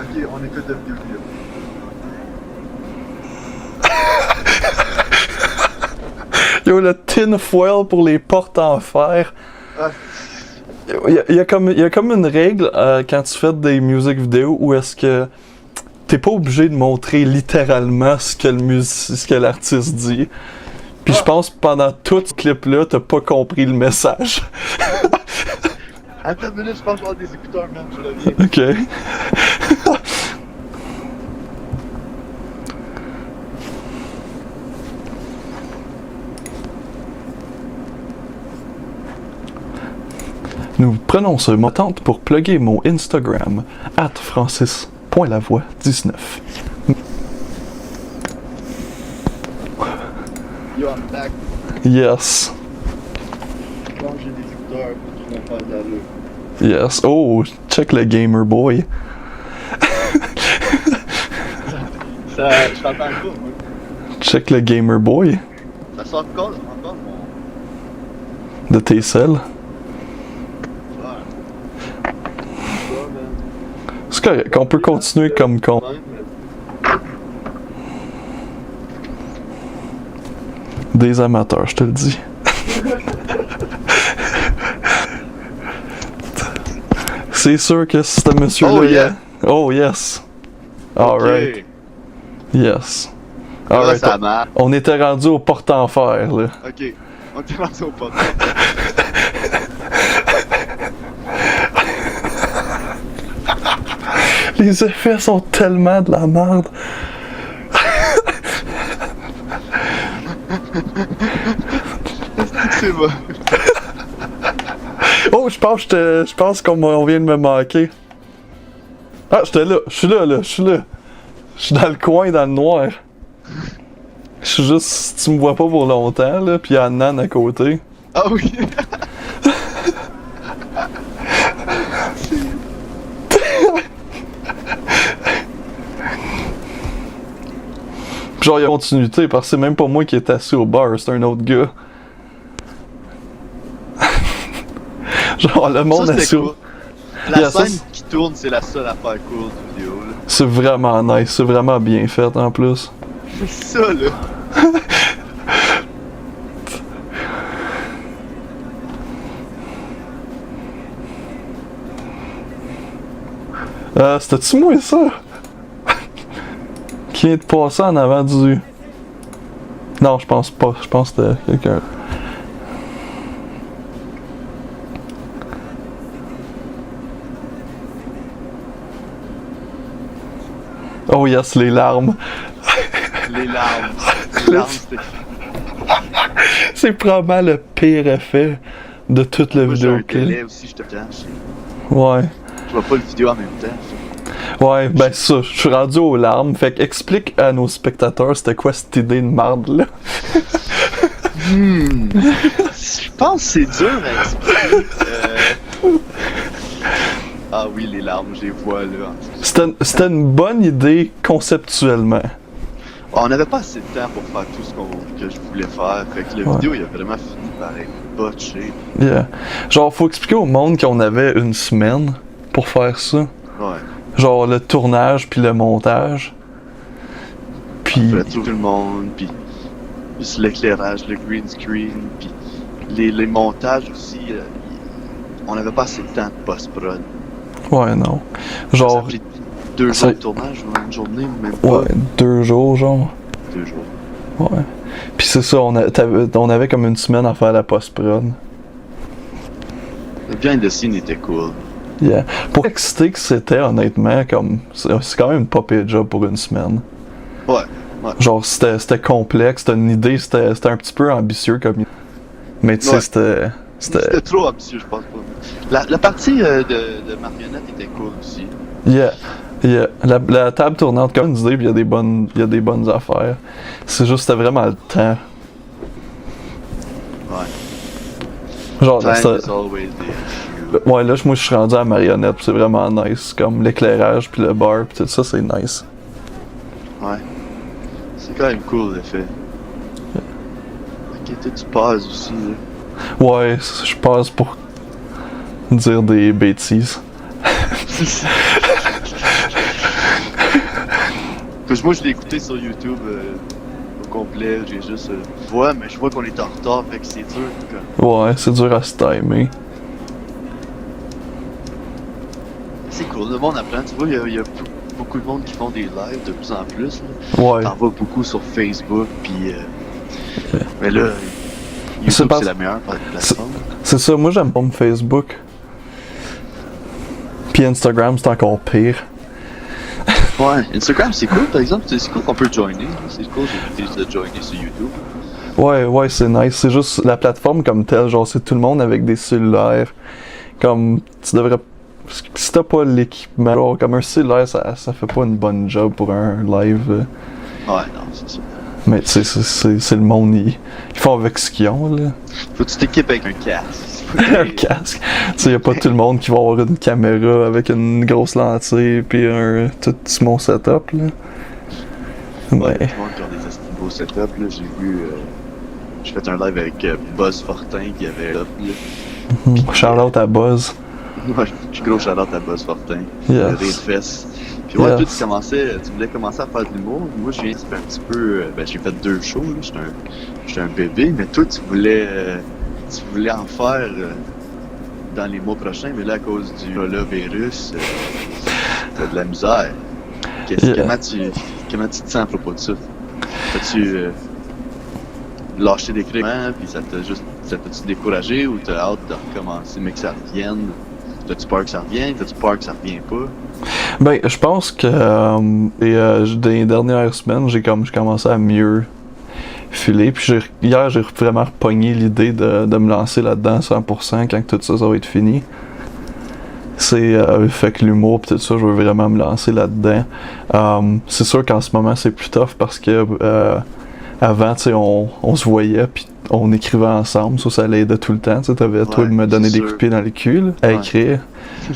Ok, on écoute le vidéoclip. Yo, le tin foil pour les portes en fer. Ah, Il y a comme une règle quand tu fais des music vidéos où est-ce que t'es pas obligé de montrer littéralement ce que l'artiste dit. Puis je pense que pendant tout ce clip-là, t'as pas compris le message. attends une minute, je pense avoir des écouteurs, man, je reviens. Ok. Nous prenons ce moment pour plugger mon Instagram, @francis.lavoie19. Yo, I'm back. Yes. Je pense que j'ai des écouteurs qui vont faire de l'allure. Yes. Oh, check le Gamer Boy. Ça, je t'entends pas, moi. Check le Gamer Boy Ça sort encore mon... de tes selles. Ouais. Ouais, man. C'est correct, on peut continuer comme con. Ouais, mais- Des amateurs, je te le dis. C'est sûr que ce monsieur-là... Oh, yeah. Oh yes. Alright. Ok. Yes. Là, Alright, ça marche. on était rendu au porte-enfer, là. Ok. On est lancé au pot. Les effets sont tellement de la merde. C'est bon. Oh, je pense qu'on vient de me manquer. Ah, j'étais là. Je suis là. Je suis dans le coin, dans le noir. Je suis juste... Tu me vois pas pour longtemps, là. Puis il y a Nan à côté. Ah oui. Puis genre, il y a continuité, parce que c'est même pas moi qui est assis au bar, c'est un autre gars. Genre, le monde Ça, assis c'était au... cool. La Yeah, ça, scène qui tourne, c'est la seule affaire cool du vidéo, là. C'est vraiment nice, c'est vraiment bien fait en plus. C'est ça, là. C'était-tu moi ça? Qui vient de passer en avant du... Non, je pense pas. Je pense que c'était quelqu'un. Oh yes, les larmes. Les larmes. Les larmes, c'était... C'est probablement le pire effet de toute la Moi, j'ai un vidéo. délai aussi, je te cache. Ouais. Je vois pas le vidéo en même temps. Ouais, ben ça, je suis rendu aux larmes. Fait que explique à nos spectateurs c'était quoi cette idée de marde là. Je pense que c'est dur à expliquer. Ah oui, les larmes, je les vois là. C'était une bonne idée conceptuellement. On n'avait pas assez de temps pour faire tout ce que je voulais faire. Fait que la vidéo, il a vraiment fini par être botché. Yeah. Genre, faut expliquer au monde qu'on avait une semaine pour faire ça. Ouais. Genre le tournage puis le montage. Puis... Après, tout le monde, puis juste l'éclairage, le green screen, puis les montages aussi. On n'avait pas assez de temps de post-prod. Ouais, non. Ça a Genre... pris 2 jours de tournage, une journée, même pas. Ouais, 2 jours, genre. 2 jours. Ouais. Puis c'est ça, on avait comme une semaine à faire la post-prod. Le behind the scene était cool. Yeah. Pour exciter que c'était, honnêtement, comme... C'est quand même une pas pire job pour une semaine. Ouais, ouais. Genre, c'était complexe, c'était une idée, c'était un petit peu ambitieux comme... Mais tu sais, Ouais. c'était... trop ambitieux, je pense pas. La partie de marionnette était cool aussi. Yeah. Yeah. La table tournante, comme une idée, puis il y a des bonnes affaires. C'est juste, c'était vraiment le temps. Ouais. Genre, Time c'était- is always the issue. Ouais, là, moi, je suis rendu à la marionnette, pis c'est vraiment nice. Comme l'éclairage, puis le bar, pis tout ça, c'est nice. Ouais. C'est quand même cool l'effet. Ok, toi, tu passes aussi, là. Ouais, je passe pour dire des bêtises. Parce que moi, je l'ai écouté sur YouTube au complet. J'ai juste voix, mais je vois qu'on est en retard, fait que c'est dur. Comme... Ouais, c'est dur à se timer. C'est cool, le monde apprend. Tu vois, il y a beaucoup de monde qui font des lives de plus en plus. Là. Ouais. T'en vois beaucoup sur Facebook, puis. Mais là, C'est YouTube, parce- c'est la meilleure plateforme. C'est ça, moi, j'aime pas mon Facebook. Puis Instagram, c'est encore pire. Ouais, Instagram, c'est cool, par exemple. C'est cool qu'on peut joiner. Là. C'est cool de joiner sur YouTube. Ouais, c'est nice. C'est juste la plateforme comme telle, genre, c'est tout le monde avec des cellulaires. Comme, tu devrais... Si t'as pas l'équipement, genre, comme un cellulaire, ça fait pas une bonne job pour un live. Ouais, non, c'est ça. Mais tu sais, c'est le monde, ils font avec ce qu'ils ont, là. Faut que tu t'équipes avec un casque. Un casque. Tu sais, y'a pas tout le monde qui va avoir une caméra avec une grosse lentille pis tout mon setup, là. Ouais, Mais... tout le monde qui a des beaux setups, là. J'ai vu... j'ai fait un live avec Buzz Fortin qui avait là. Shout-out à Buzz. Ouais, je suis gros shout-out à Buzz Fortin. Yes. Rire fesse. Puis ouais, Yes. toi, tu voulais commencer à faire de l'humour. Moi, je viens, ça fait un petit peu... j'ai fait 2 shows, là. J'étais un bébé, mais toi, tu voulais en faire dans les mois prochains, mais là, à cause du coronavirus, t'as de la misère. Yeah. Comment comment tu te sens à propos de ça? T'as-tu lâché d'écrire, puis ça t'a-tu découragé ou t'as hâte de recommencer, mais que ça revienne? T'as-tu peur que ça revienne? T'as-tu peur que ça revienne pas? Ben, je pense que dans les dernières semaines, j'ai commencé à mieux filer. Puis hier, j'ai vraiment repogné l'idée de me lancer là-dedans 100% quand tout ça va être fini. Fait que l'humour pis tout ça, je veux vraiment me lancer là-dedans. C'est sûr qu'en ce moment, c'est plus tough parce que avant, tu sais, on se voyait puis on écrivait ensemble, ça l'aidait tout le temps. Tu sais, t'avais toi de me donner des coups de pied dans les culs à écrire.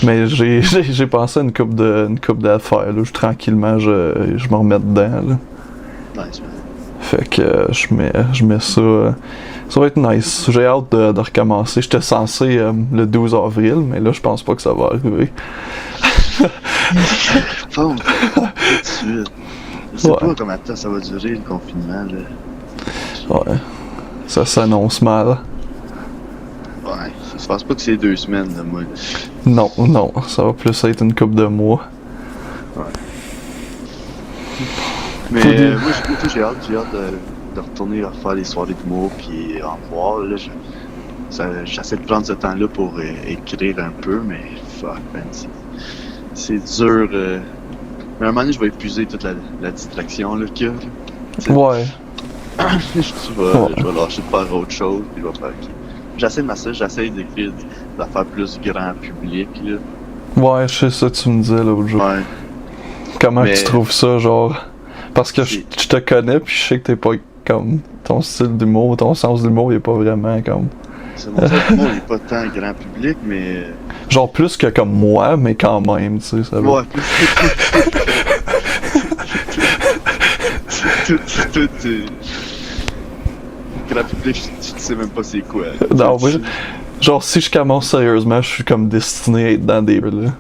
Mais j'ai pensé à une couple d'affaires. Là. Tranquillement, je me remets dedans. Là. Nice, man. Fait que je mets ça. Ça va être nice. J'ai hâte de recommencer. J'étais censé le 12 avril, mais là, je pense pas que ça va arriver. Bon, tout de suite. Je sais pas combien de temps ça va durer, le confinement, là. Ouais. Ça s'annonce mal. Ouais, je pense pas que c'est 2 semaines, là, moi. Non, ça va plus être une couple de mois. Ouais. Mais moi, j'ai hâte de retourner à faire des soirées d'humour puis en voir, là. J'essaie de prendre ce temps-là pour écrire un peu, mais fuck, man, c'est dur. Mais à un moment donné, je vais épuiser toute la distraction, là, qu'il y a. Ouais. Je vais lâcher de faire autre chose, puis je vais faire... J'essaie d'écrire d'affaires plus grand public, là. Ouais, je sais ça, tu me disais l'autre jour. Ouais. Comment tu trouves ça, genre... Parce que je te connais, puis je sais que t'es pas comme... Ton style d'humour, ton sens d'humour, il est pas vraiment comme... Mon sens d'humour, il est pas tant grand public, mais... Genre plus que comme moi, mais quand même, tu sais, ça va... Ouais, plus... tout grand public, je sais même pas c'est quoi. Non, moi, genre si je commence sérieusement, je suis comme destiné à être dans des... là.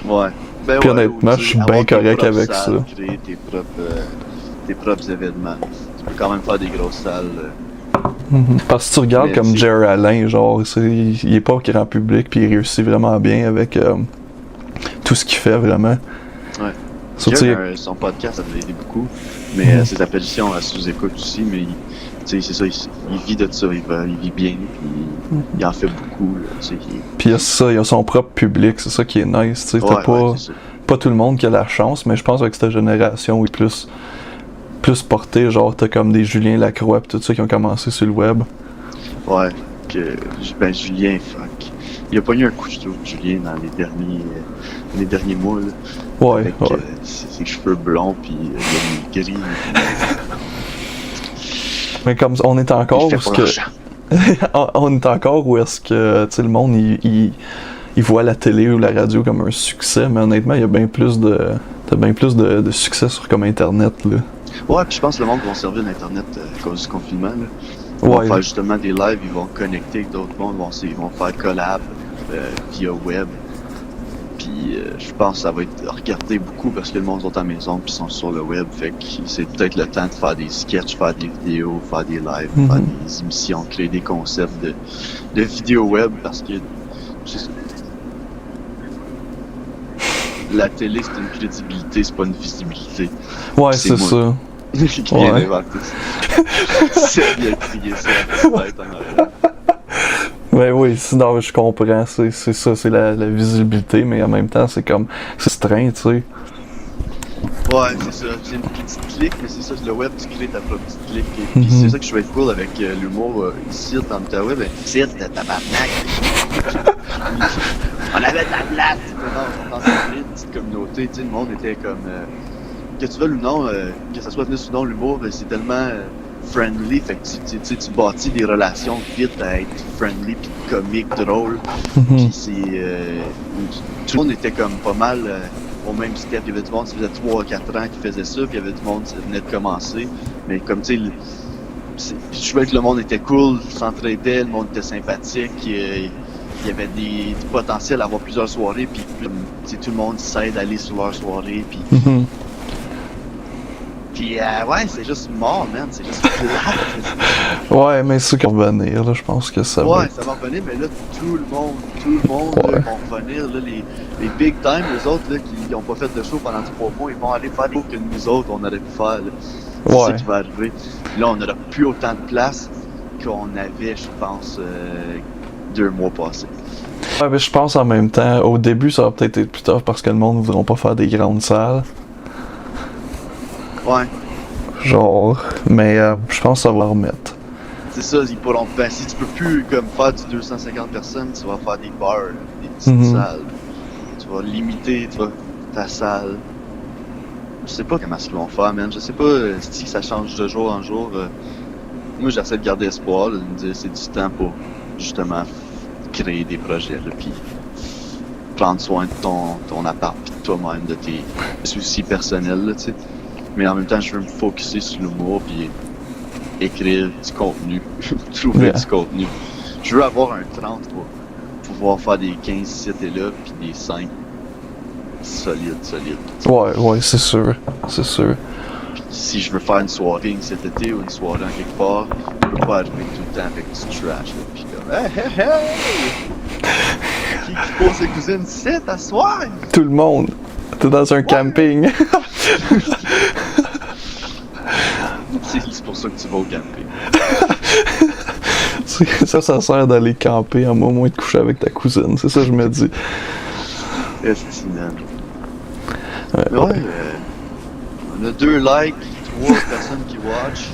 Ouais. Ben puis ouais, honnêtement, je suis bien correct avec ça. Créer tes propres événements. Tu peux quand même faire des grosses salles. Parce que tu regardes comme Jerry Alain, genre, il est pas au grand public, puis il réussit vraiment bien avec tout ce qu'il fait, vraiment. Ouais. Son podcast, ça m'a aidé beaucoup, mais ses apparitions à sous-écoute aussi, mais c'est ça, il vit de ça, il vit bien, puis il en fait beaucoup. Puis il a son propre public, c'est ça qui est nice, tu sais. T'as pas tout le monde qui a la chance, mais je pense avec cette génération, oui, plus porté, genre t'as comme des Julien Lacroix pis tout ça qui ont commencé sur le web. Ouais, ben Julien, fuck. Il a pogné un coup, je trouve, Julien, dans les derniers mois, là. Ouais, avec ses cheveux blonds pis il est gris. Mais comme on est encore où est-ce que... on est encore où est-ce que, tu sais, le monde, il voit la télé ou la radio comme un succès, mais honnêtement, il y a bien plus de succès sur comme Internet, là. Ouais, puis je pense que le monde va servir d'Internet à cause du confinement, là. Ils vont faire justement des lives, ils vont connecter avec d'autres mondes, ils vont faire collab via web. Puis je pense que ça va être regardé beaucoup parce que le monde est à la maison puis sont sur le web. Fait que c'est peut-être le temps de faire des sketchs, faire des vidéos, faire des lives, faire des émissions, créer des concepts de vidéos web parce que la télé c'est une crédibilité, c'est pas une visibilité. Ouais, c'est ça. Qui vient d'inventer ça. C'est bien crié ça à tête en arrière. Ben oui, sinon je comprends, c'est ça, c'est la visibilité, mais en même temps c'est comme, c'est strange, tu sais. Ouais, c'est ça, c'est une petite clique, mais c'est ça, le web, tu crées ta propre petite clique, et puis c'est ça que je trouvais cool avec l'humour ici, dans le web, ici, t'as tabarnak. On avait de la place, dans une petite communauté, tu sais, le monde était comme, que tu veuilles ou non, que ça soit venu ou non, l'humour, c'est tellement... friendly, fait que tu bâtis des relations vite à être friendly pis comique, drôle. Pis c'est... tout le monde était comme pas mal au même step. Il y avait du monde qui faisait 3 ou 4 ans qui faisait ça, pis il y avait du monde qui venait de commencer. Mais comme tu sais, je trouvais que le monde était cool, s'entraidait, le monde était sympathique, il y avait du potentiel à avoir plusieurs soirées, pis tout le monde s'aide à aller sur leur soirée, pis... Puis ouais, c'est juste mort, man. C'est juste plate. Ouais, mais c'est qu'on va revenir, là, je pense que ça va. Ouais, être- ça va revenir, mais là, tout le monde Ouais. là, vont revenir. Là, les big time, les autres là, qui n'ont pas fait de show pendant 3 mois, ils vont aller faire des shows que nous autres, on aurait pu faire. Là. C'est ça Ouais. qui va arriver. Là, on n'aura plus autant de place qu'on avait, je pense, 2 mois passés. Ouais, mais je pense en même temps, au début, ça va peut-être être plus tough parce que le monde ne voudra pas faire des grandes salles. Ouais, Genre, mais je pense que ça va remettre. c'est ça, ils pourront. Ben, si tu peux plus comme faire du 250 personnes, tu vas faire des bars, des petites Mhm. salles. Tu vas limiter ta salle. Je sais pas comment ils vont faire, man. Je sais pas si ça change de jour en jour. Moi, j'essaie de garder espoir, là, de me dire c'est du temps pour justement créer des projets, là, puis prendre soin de ton appart, puis de toi-même, de tes soucis personnels, là, tu sais. Mais en même temps, je veux me focusser sur l'humour, puis écrire du contenu, trouver Yeah. du contenu. Je veux avoir un 30 pour pouvoir faire des 15 sites et là, puis des 5 solides. Ouais, c'est sûr. C'est sûr. Puis si je veux faire une soirée cet été ou une soirée en quelque part, je peux pas arriver tout le temps avec du trash. Là, puis comme, hey! Qui pose ses cousines 7 à soir? Tout le monde. T'es dans un camping. C'est pour ça que tu vas au camping. ça sert d'aller camper à moins de coucher avec ta cousine. C'est ça que je me dis. Estimable. Ouais, Mais ouais, on a 2 likes, 3 personnes qui watch.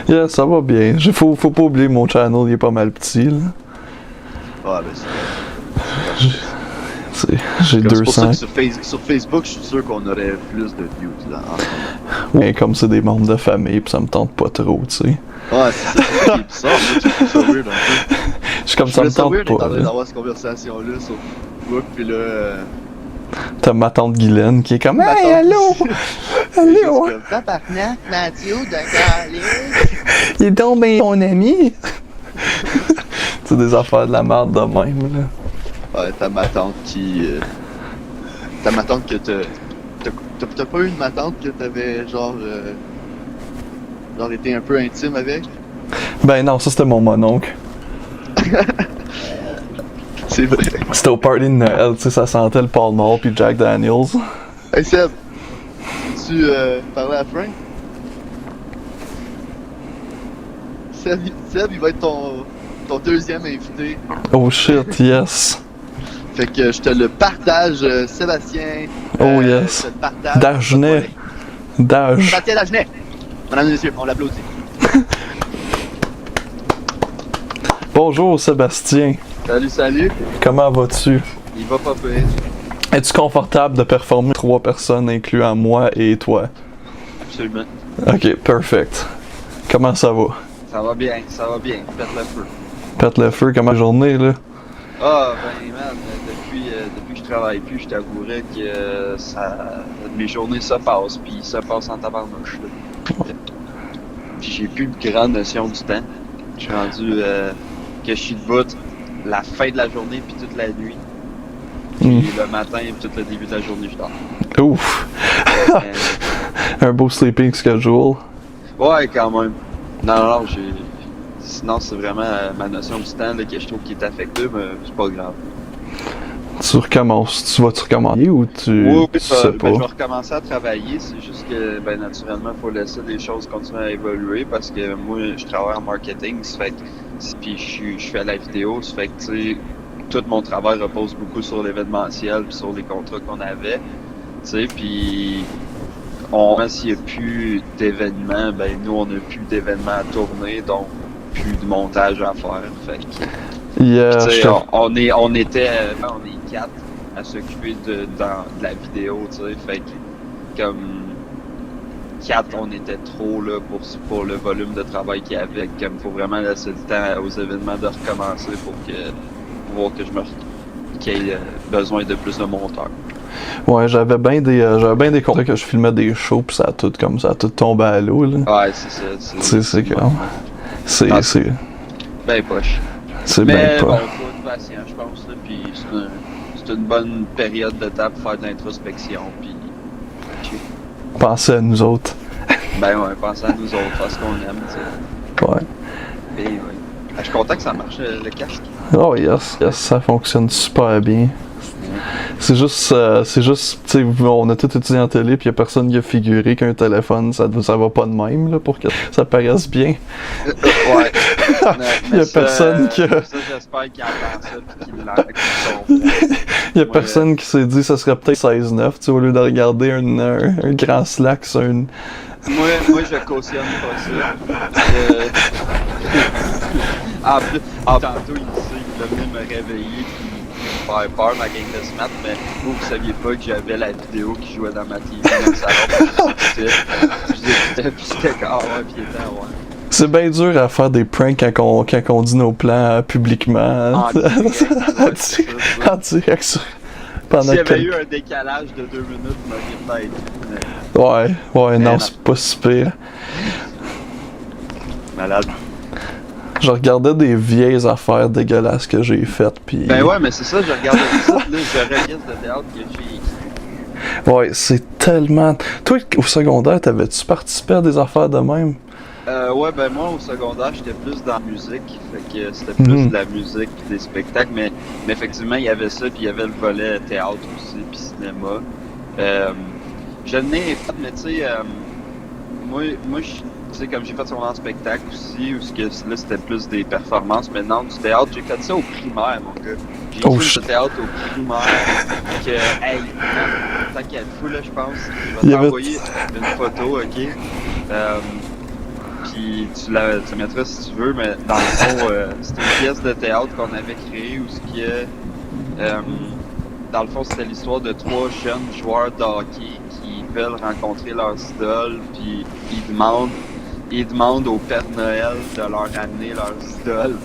Yeah, ça va bien. Faut pas oublier mon channel, il est pas mal petit, là. Ah, ben c'est J'ai comme c'est pour ça 200. que sur Facebook, je suis sûr qu'on aurait plus de views là, en ce moment. Ouais, comme c'est des membres de famille, pis ça me tente pas trop, tu sais. Ouais, c'est ça qui est bizarre. Moi, je trouve ça weird un peu. Je suis comme Je ça me trouvais ça tente weird d'être en pas. train Là. d'avoir cette conversation-là sur Facebook, puis là... T'as ma tante Guylaine qui est comme ma Hey, tante allô! ici, c'est Allô! juste comme, tabarnak, Mathieu de Calice. Il est donc ben ton ami! C'est des affaires de la merde de même, là. Ouais, t'as ma tante qui... t'as ma tante que t'as pas eu une ma tante que t'avais genre été un peu intime avec? Ben non, ça c'était mon mononcle. C'est vrai. C'était au party de Noël, tu sais, ça sentait le Paul Mall puis Jack Daniels. Hey Seb, tu parlais à Frank? Seb, il va être ton deuxième invité. Oh shit, yes. Fait que je te le partage, Sébastien. Oh yes. Je te le partage. Dagenet. Dage. Sébastien Dagenet. Mesdames et messieurs, on l'applaudit. Bonjour Sébastien. Salut. Comment vas-tu? Il va pas pire. Es-tu confortable de performer 3 personnes incluant moi et toi? Absolument. Ok, perfect. Comment ça va? Ça va bien. Pète le feu. Pète le feu, comment la journée là? Ah, ben man, depuis que je travaille plus, je t'avouerais que mes journées se passent, puis se passent en tabarnouche. Là. Puis j'ai plus une grande notion du temps. Je suis rendu que je suis debout la fin de la journée, puis toute la nuit. Puis le matin, puis tout le début de la journée, je dors. Ouf! Un beau sleeping schedule. Ouais, quand même. Non, sinon, c'est vraiment ma notion du temps là, que je trouve qui est affectée, mais c'est pas grave. Tu recommences, tu vas-tu recommencer ou tu Oui, sais pas? je vais recommencer à travailler. C'est juste que, ben, naturellement, il faut laisser les choses continuer à évoluer parce que moi, je travaille en marketing, ça fait que, puis je fais la vidéo, ça fait que, tu sais, tout mon travail repose beaucoup sur l'événementiel puis sur les contrats qu'on avait, tu sais, puis s'il n'y a plus d'événements, ben, nous, on n'a plus d'événements à tourner, donc plus de montage à faire, fait que... Yeah, Tu sais, je te- on est 4 à s'occuper de la vidéo, tu sais, fait que comme 4, on était trop là pour le volume de travail qu'il y avait, comme faut vraiment laisser du temps aux événements de recommencer pour voir que qu'il y ait besoin de plus de monteurs. Ouais, j'avais bien des contrats que je filmais des shows pis ça a tout tombé à l'eau là. Ouais, c'est ça. C'est comme... C'est Ben poche. c'est bien Mais bon, pas. faut être patient, je pense, là, puis c'est une bonne période de temps pour faire de l'introspection, puis Pensez à nous autres. Ben ouais, pensez à nous autres, à ce qu'on aime, tu sais. Ouais. Et ouais. Je suis content que ça marche, le casque. Oh yes, ça fonctionne super bien. C'est juste, tu sais, on a tout étudié en télé, puis y a personne qui a figuré qu'un téléphone, ça va pas de même, là, pour que ça paraisse bien. Ouais. Y a personne qui a... Ça, j'espère qu'il entend ça, puis qu'il l'entend. Y a personne qui s'est dit ça serait peut-être 16-9, tu sais, au lieu de regarder un grand slack sur une... Moi, je cautionne pas ça. En plus, tantôt, il va venir me réveiller et me faire peur, ma gang de Smash, mais vous saviez pas que j'avais la vidéo qui jouait dans ma TV dans le salon, puis j'étais comme, ah ouais, puis il était ouais. C'est bien dur à faire des pranks quand on dit nos plans publiquement. En direct. S'il y avait eu un décalage de 2 minutes, il m'aurait peut-être. Ouais, non, c'est pas si pire. Malade. Je regardais des vieilles affaires dégueulasses que j'ai faites, pis... Ben ouais, mais c'est ça, je regardais ça, là, je regrette de théâtre que j'ai écrit. Ouais, c'est tellement... Toi, au secondaire, t'avais-tu participé à des affaires de même? Ouais, ben moi, au secondaire, j'étais plus dans la musique, fait que c'était plus de la musique pis des spectacles, mais effectivement, il y avait ça, puis il y avait le volet théâtre aussi, puis cinéma. Je l'ai fait, mais tu sais, moi, tu sais, comme j'ai fait secondaire en spectacle aussi, où là, c'était plus des performances, mais non, du théâtre, j'ai fait ça au primaire, mon gars. J'ai fait du théâtre au primaire, que, hey, tant qu'il y a de fou, là, je pense, je vais t'envoyer une photo, ok? Puis tu mettras si tu veux, mais dans le fond, c'était une pièce de théâtre qu'on avait créée où ce qui est, dans le fond, c'était l'histoire de 3 jeunes joueurs de hockey qui veulent rencontrer leurs idoles, puis ils demandent au Père Noël de leur amener leurs idoles.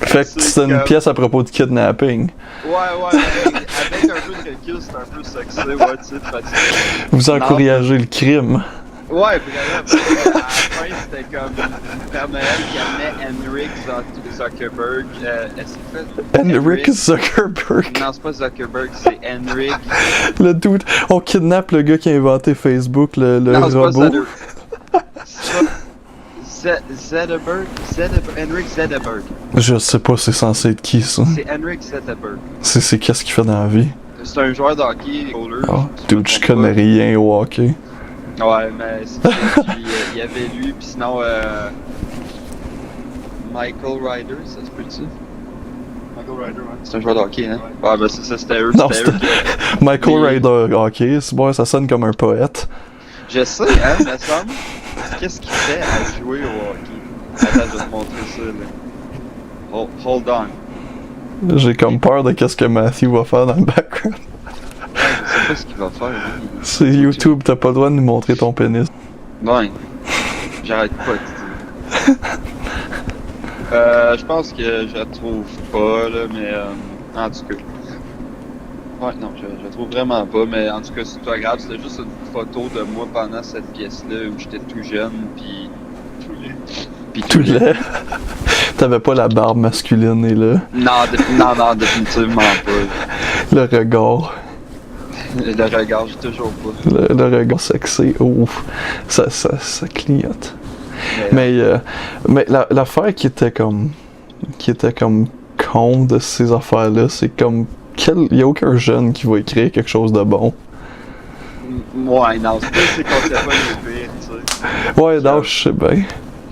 Fait que c'est une pièce à propos de kidnapping. Ouais, avec un peu de recul, c'est un peu sexy, ouais, tu sais, Vous encouragez le crime. Ouais, vraiment. À la fin, c'était comme Père Noël qui amenait Henrik Zuckerberg. Henrik Zuckerberg? Non, c'est pas Zuckerberg, c'est Henrik. Le dude, on kidnappe le gars qui a inventé Facebook, le non, robot. Henrik Zetterberg. Je sais pas c'est censé être qui ça. C'est Henrik Zetterberg. C'est qu'est-ce qu'il fait dans la vie? C'est un joueur de hockey, goaler. Oh, dude, je connais rien au hockey. Ouais, mais c'est il y avait lui, pis sinon Michael Ryder, ça se peut-tu? Michael Ryder, ouais. C'est un joueur de hockey, hein? Ouais, ben c'est ça, c'était eux. Non, c'était Michael Ryder, hockey, c'est bon, ça sonne comme un poète. Je sais, hein, me semble. Qu'est-ce qu'il fait à jouer au hockey? Attends, je vais te montrer ça, là. Hold on. J'ai comme peur de qu'est-ce que Matthew va faire dans le background. Je sais pas ce qu'il va faire, lui. C'est YouTube, t'as pas le droit de nous montrer ton pénis. Ouais. J'arrête pas de dire. Je pense que je retrouve pas, là, mais en tout cas. Ouais, non, je trouve vraiment pas, mais en tout cas, c'est pas grave, c'était juste une photo de moi pendant cette pièce-là où j'étais tout jeune, pis tout laid. T'avais pas la barbe masculine et là. Non, définitivement pas. Le regard. Le regard, j'ai toujours pas. Le regard sexy, ouf, ça clignote. Mais l'affaire qui était comme con de ces affaires-là, c'est comme y a aucun jeune qui va écrire quelque chose de bon. Ouais, non, c'est qu'on sait pas les pires, tu sais. Ouais, non, je sais bien.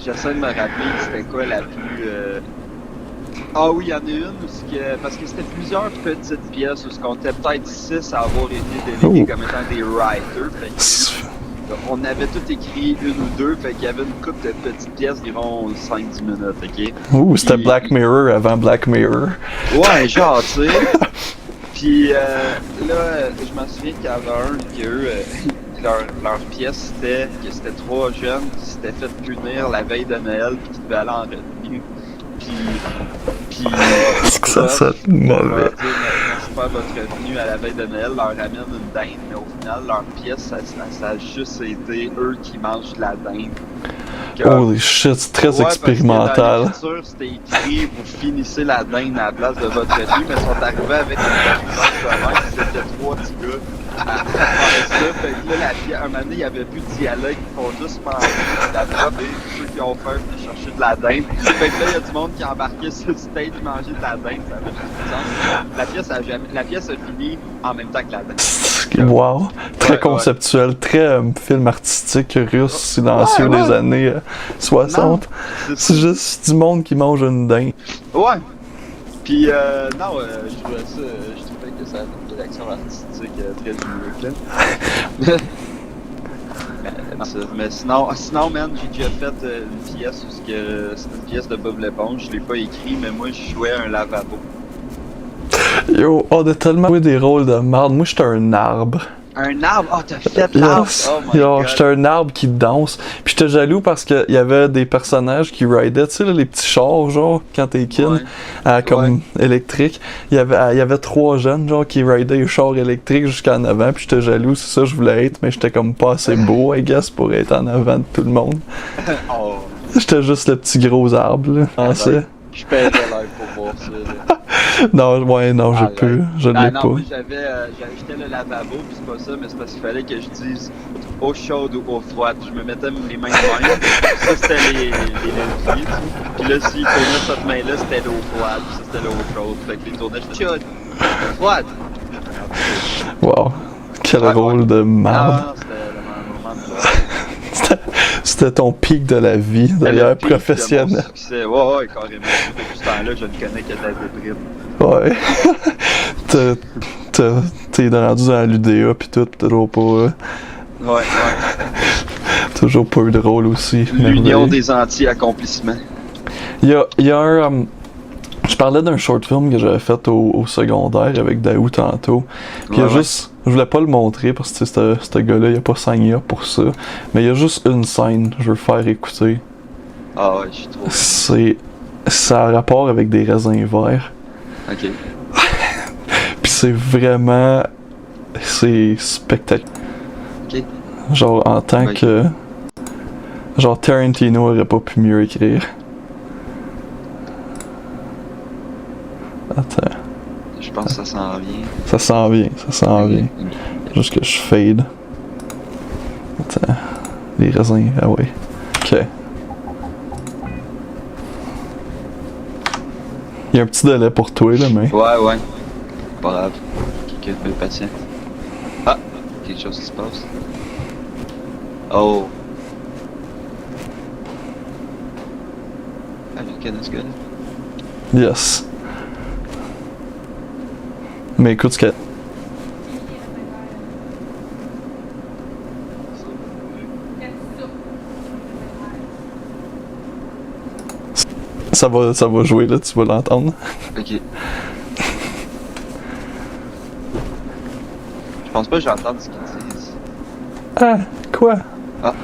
J'essaie de me rappeler c'était quoi la plus... Ah oui, il y en a une parce que c'était plusieurs petites pièces où ce qu'on était peut-être 6 à avoir été délégués comme étant des writers. On avait tout écrit une ou deux, fait qu'il y avait une couple de petites pièces d'environ 5-10 minutes, ok? Ouh, c'était Black Mirror avant Black Mirror. Ouais, genre, tu sais. Puis là, je me souviens qu'il y avait un que eux, leur pièce, c'était que c'était 3 jeunes qui s'étaient fait punir la veille de Noël puis qui devaient aller en retenue. Puis est-ce que ça sonne mauvais? Merci pas votre revenu à la veille de Noël, leur amène une dinde, mais au final, leur pièce, ça a juste été eux qui mangent de la dinde. Holy shit, c'est très expérimental. Parce que dans l'écriture, c'était écrit « Vous finissez la dinde à la place de votre revenu », mais ils sont arrivés avec une dinde de même, c'était 3 petits gars ça, fait que là, un moment donné, il n'y avait plus de dialogue, ils font juste manger de la drogue et ceux qui ont faim venaient chercher de la dinde. Fait que là, il y a du monde qui embarquait sur le stage manger de la dinde, ça avait juste du sens. La pièce a fini en même temps que la dinde. Wow! Très Ouais, conceptuel, très film artistique russe silencieux Ouais, ouais. des années 60. Non, C'est juste du monde qui mange une dinde. Ouais. Puis, non, je trouvais que ça avait une direction artistique très unique, mais sinon, man, j'ai déjà fait une pièce où c'était une pièce de Bob l'éponge. Je l'ai pas écrit, mais moi, je jouais un lavabo. Yo, on a tellement joué des rôles de merde. Moi, j'étais un arbre. Un arbre? Oh, t'as fait l'arbre? Yes. Oh my Yo, god. j'étais un arbre qui danse. Puis j'étais jaloux parce qu'il y avait des personnages qui ridaient, tu sais, là, les petits chars, genre, quand t'es kid, comme électrique. Il y avait 3 jeunes, genre, qui ridaient les chars électriques jusqu'en avant. Puis j'étais jaloux, c'est ça, je voulais être, mais j'étais comme pas assez beau, I guess, pour être en avant de tout le monde. Oh, J'étais juste le petit gros arbre, là. Pensais. je paierais live pour voir ça, là. Non, ouais, non, j'ai Arrête. peu. Je l'ai Non, pas. moi j'étais le lavabo, puis c'est pas ça, mais c'est parce qu'il fallait que je dise eau chaude ou eau froide. Je me mettais les mains de même, ça c'était les leviers, tu sais. Puis là, s'il tournait cette main-là, c'était l'eau froide, puis ça c'était l'eau chaude. Fait que les tournages, j'étais chaude, froide. Wow. Quel Ouais, rôle ouais. de merde. Non, c'était le moment de gloire. C'était ton pic de la vie, d'ailleurs, professionnel. Ouais, carrément. Depuis ce temps-là, je ne connais que de la déprime. Ouais. T'es rendu dans la l'UDA pis tout, pis toujours pas. Ouais. Toujours pas eu de rôle aussi. L'union merveilleux. des anti-accomplissements. Il y a un. Je parlais d'un short film que j'avais fait au secondaire avec Daou tantôt. Puis il y a Ouais, juste. Je voulais pas le montrer parce que ce gars-là, il a pas signé up pour ça. Mais il y a juste une scène, je veux le faire écouter. Ah ouais, je suis trop. Ça a rapport avec des raisins verts. Ok. Puis c'est vraiment. C'est spectaculaire. Ok. Genre en tant Ouais. que. Genre Tarantino aurait pas pu mieux écrire. Attends. Je pense que ça s'en vient. Ça s'en vient, ça s'en vient. Ok. Juste que je fade. Attends. Les raisins, ah ouais. Ok. Il y a un petit délai pour toi là, mais. Ouais. Pas grave. Quelqu'un de patient. Ah! Quelque chose qui se passe. Oh! Ah, je connais ce gars-là. Yes. Mais écoute ce que. Ça va jouer là, tu vas l'entendre. Ok. Je pense pas que j'entende ce qu'ils disent. Ah, quoi? Ah.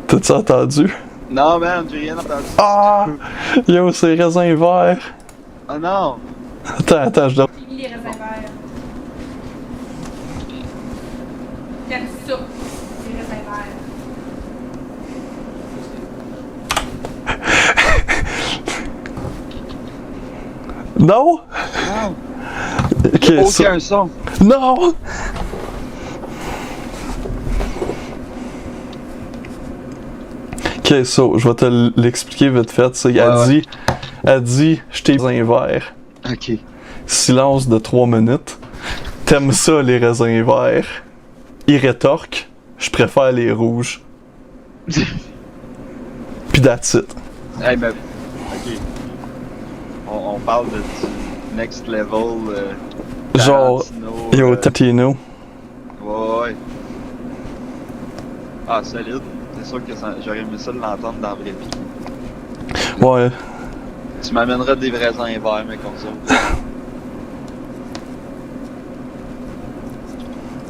T'as-tu entendu? Non, man, j'ai rien entendu. Ah! Yo, c'est raisin vert. Oh non! Attends, je donne. Fini les raisins verts. J'aime ça, les raisins verts. Non? Non! Ok, Aucun son! Non! Ok, so, je vais te l'expliquer vite fait. Elle dit, je t'ai raisins verts. Ok. Silence de 3 minutes. T'aimes ça, les raisins verts? Il rétorque, je préfère les rouges. Puis that's it. Hey, mais. Ok. On parle de du next level. Genre, Tarantino, yo, Tarantino. Ouais. Ah, solide. C'est sûr que j'aurais aimé ça de l'entendre dans la vraie vie. Ouais. Tu m'amèneras des raisins verts, mais comme ça.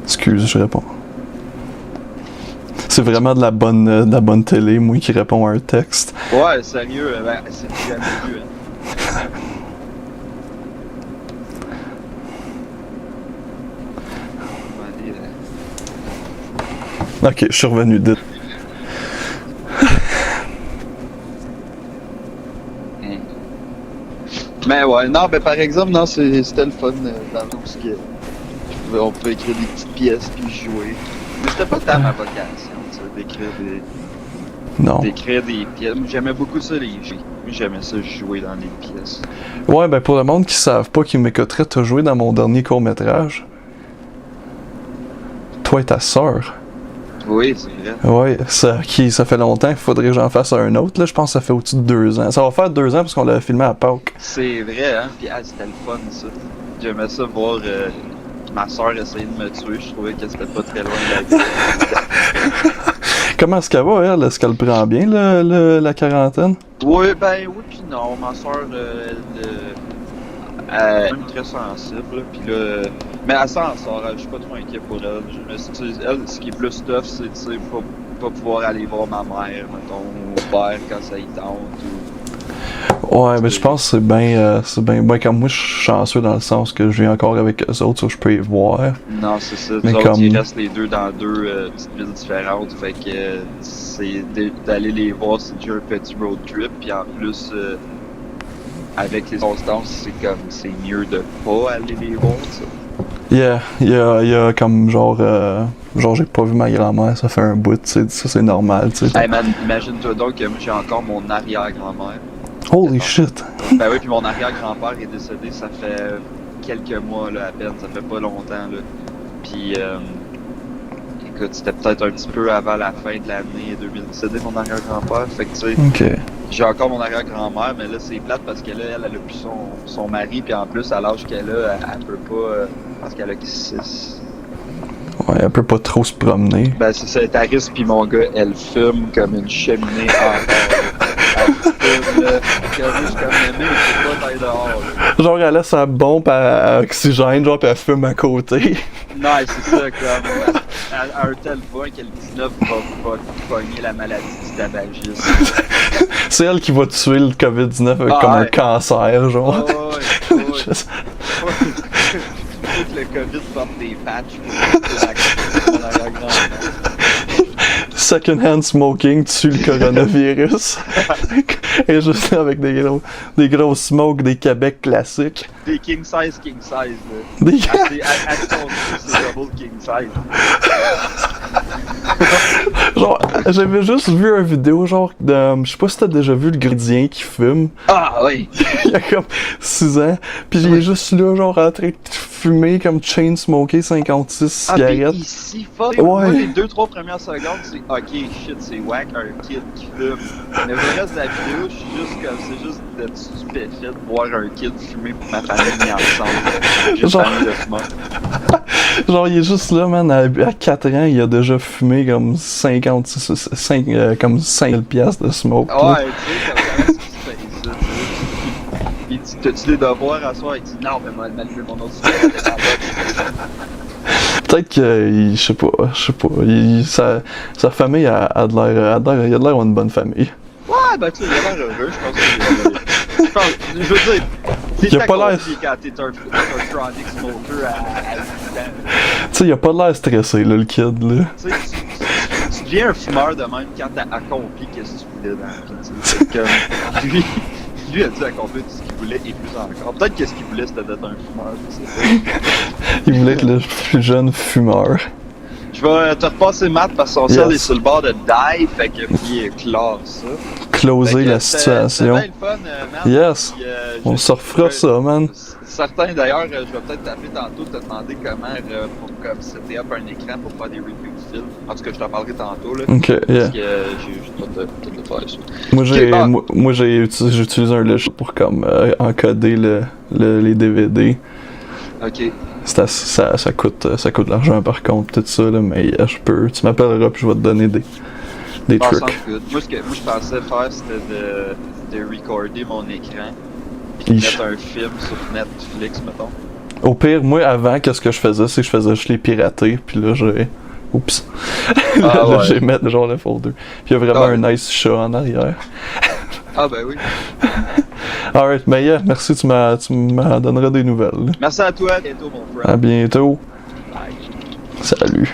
Excuse, je réponds. C'est vraiment de la bonne télé, moi qui réponds à un texte. Ouais, sérieux, ben, c'est jamais vu, hein. On va aller, Ok, je suis revenu de... Mais ouais, non, ben par exemple, non, c'était le fun dans le sens que on pouvait écrire des petites pièces puis jouer. Mais c'était pas tant ma vocation, tu sais, Non. d'écrire des pièces. J'aimais beaucoup ça, les jeux. J'aimais ça jouer dans les pièces. Ouais, ben pour le monde qui savent pas, qui m'écouterait, t'as joué dans mon dernier court-métrage. Toi et ta sœur. Oui, c'est vrai. Ouais, ça fait longtemps qu'il faudrait que j'en fasse un autre, là. Je pense que ça fait au-dessus de 2 ans. Ça va faire 2 ans parce qu'on l'avait filmé à Pâques. C'est vrai, hein? Puis c'était le fun, ça. J'aimais ça voir ma soeur essayer de me tuer. Je trouvais que c'était pas très loin de la vie. Comment est-ce qu'elle va, elle? Est-ce qu'elle prend bien, la quarantaine? Oui, ben oui, puis non. Ma soeur, elle est même très sensible, là, puis là... Mais elle s'en sort, je suis pas trop inquiet pour elle. Elle, ce qui est plus tough, c'est, tu sais, pas pouvoir aller voir ma mère, mettons, ou mon père quand ça y tente, ou... Ouais, mais je pense que c'est bien. Ben, comme moi, je suis chanceux dans le sens que je vis encore avec eux autres, so je peux y voir. Non, c'est ça. Mais Nous autres, comme- ils restent les deux dans deux petites villes différentes, fait que c'est d'aller les voir, c'est déjà un petit road trip, puis en plus... avec les circonstances, c'est mieux de pas aller les voir, ça. Yeah, il y a comme genre j'ai pas vu ma grand-mère, ça fait un bout, tu sais, ça c'est normal, tu sais. Hey man, imagine-toi donc que moi j'ai encore mon arrière-grand-mère. Holy shit! Ben oui, puis mon arrière-grand-père est décédé, ça fait quelques mois là, à peine, ça fait pas longtemps là. Puis écoute, c'était peut-être un petit peu avant la fin de l'année 2017, mon arrière-grand-père, fait que tu sais, Ok. j'ai encore mon arrière-grand-mère, mais là c'est plate parce que là, elle a plus son mari, puis en plus à l'âge qu'elle a, elle peut pas, parce qu'elle a 6. Ouais, elle peut pas trop se promener. Ben c'est ça, Taris puis mon gars, elle fume comme une cheminée encore. Elle fume là, comme le mec, c'est pas taille dehors. Là. Genre elle laisse sa bombe à oxygène, genre pis elle fume à côté. Non, c'est ça, comme à un tel point que le 19 va pogner la maladie du tabagisme. C'est elle qui va tuer le COVID-19 avec comme un ouais. cancer, genre. Oh, ouais. Je sais- Faut que le COVID porte des patchs pour mon arrière-grand-mère. Second-hand smoking tue le coronavirus. Et juste avec des gros smokes, des Québec classiques. Des king size, là. Des... À c'est double king size. Genre, j'avais juste vu une vidéo, genre, de. Je sais pas si t'as déjà vu le gradien qui fume. Ah oui! Il y a comme 6 ans. Pis il est juste là, genre, en train de fumer comme chain smoker 56 cigarettes. Puis ici, fuck! Ouais. Moi, les 2-3 premières secondes, c'est ok, shit, c'est whack, un kid qui fume. Mais le reste de la vidéo, je suis juste comme, c'est juste d'être stupéfait de voir un kid fumer pour ma famille mis ensemble. J'ai une Genre- famille de fumeurs. Genre, il est juste là, man, à 4 ans, il a déjà fumé comme comme 5000 piastres de smoke. là. Ouais, tu sais, comme ça, c'est ça. Il dit, t'as-tu des devoirs à soir? Il dit, non, mais moi, m'allumer mon autre cigarette est en bas. Peut-être que, je sais pas, sa famille a de l'air, il a de l'air d'avoir une bonne famille. Ouais, ben tu sais, il a l'air heureux, je pense que je veux dire, Il a c'est pas l'air- accompli quand t'es un chronic smoker à 8 ans. Tu sais, il a pas de l'air stressé, là, le kid, là. Tu sais, tu deviens un fumeur de même quand t'as accompli qu'est-ce que tu voulais dans la vie. Tu sais, comme, lui a dû accomplir tout ce qu'il voulait et plus encore. Peut-être que ce qu'il voulait c'était d'être un fumeur, je sais pas. Il voulait être le plus jeune fumeur. Je vais te repasser Matt parce que son ciel est sur le bord de die, fait que puis clore ça. Closer Fait que la c'était situation. bien le fun, Matt. Yes. Puis, On se refera ça, man. Certains d'ailleurs, je vais peut-être t'appeler tantôt, te demander comment pour comme setter up un écran pour faire des reviews de films. En tout cas, je t'en parlerai tantôt là. Ok, yeah. Parce que j'ai peut-être de faire ça. Moi, j'ai utilisé un logiciel pour comme encoder les DVD. Ok. Ça coûte de l'argent par contre, tout ça, là, mais tu m'appelleras puis je vais te donner des Bon, trucs. sounds good. Moi, ce que je pensais faire, c'était de recorder mon écran. Puis Ish. mettre un film sur Netflix, mettons. Au pire, moi, avant, qu'est-ce que je faisais, c'est que je faisais juste les pirater, puis là, oups. Ah, là, ouais. j'ai mis genre le folder. Puis il y a vraiment Ah, un nice chat en arrière. Ah ben oui. Alright, mais yeah, merci, tu m'en donneras des nouvelles. Là. Merci à toi, à bientôt mon À friend. bientôt. Bye. Salut.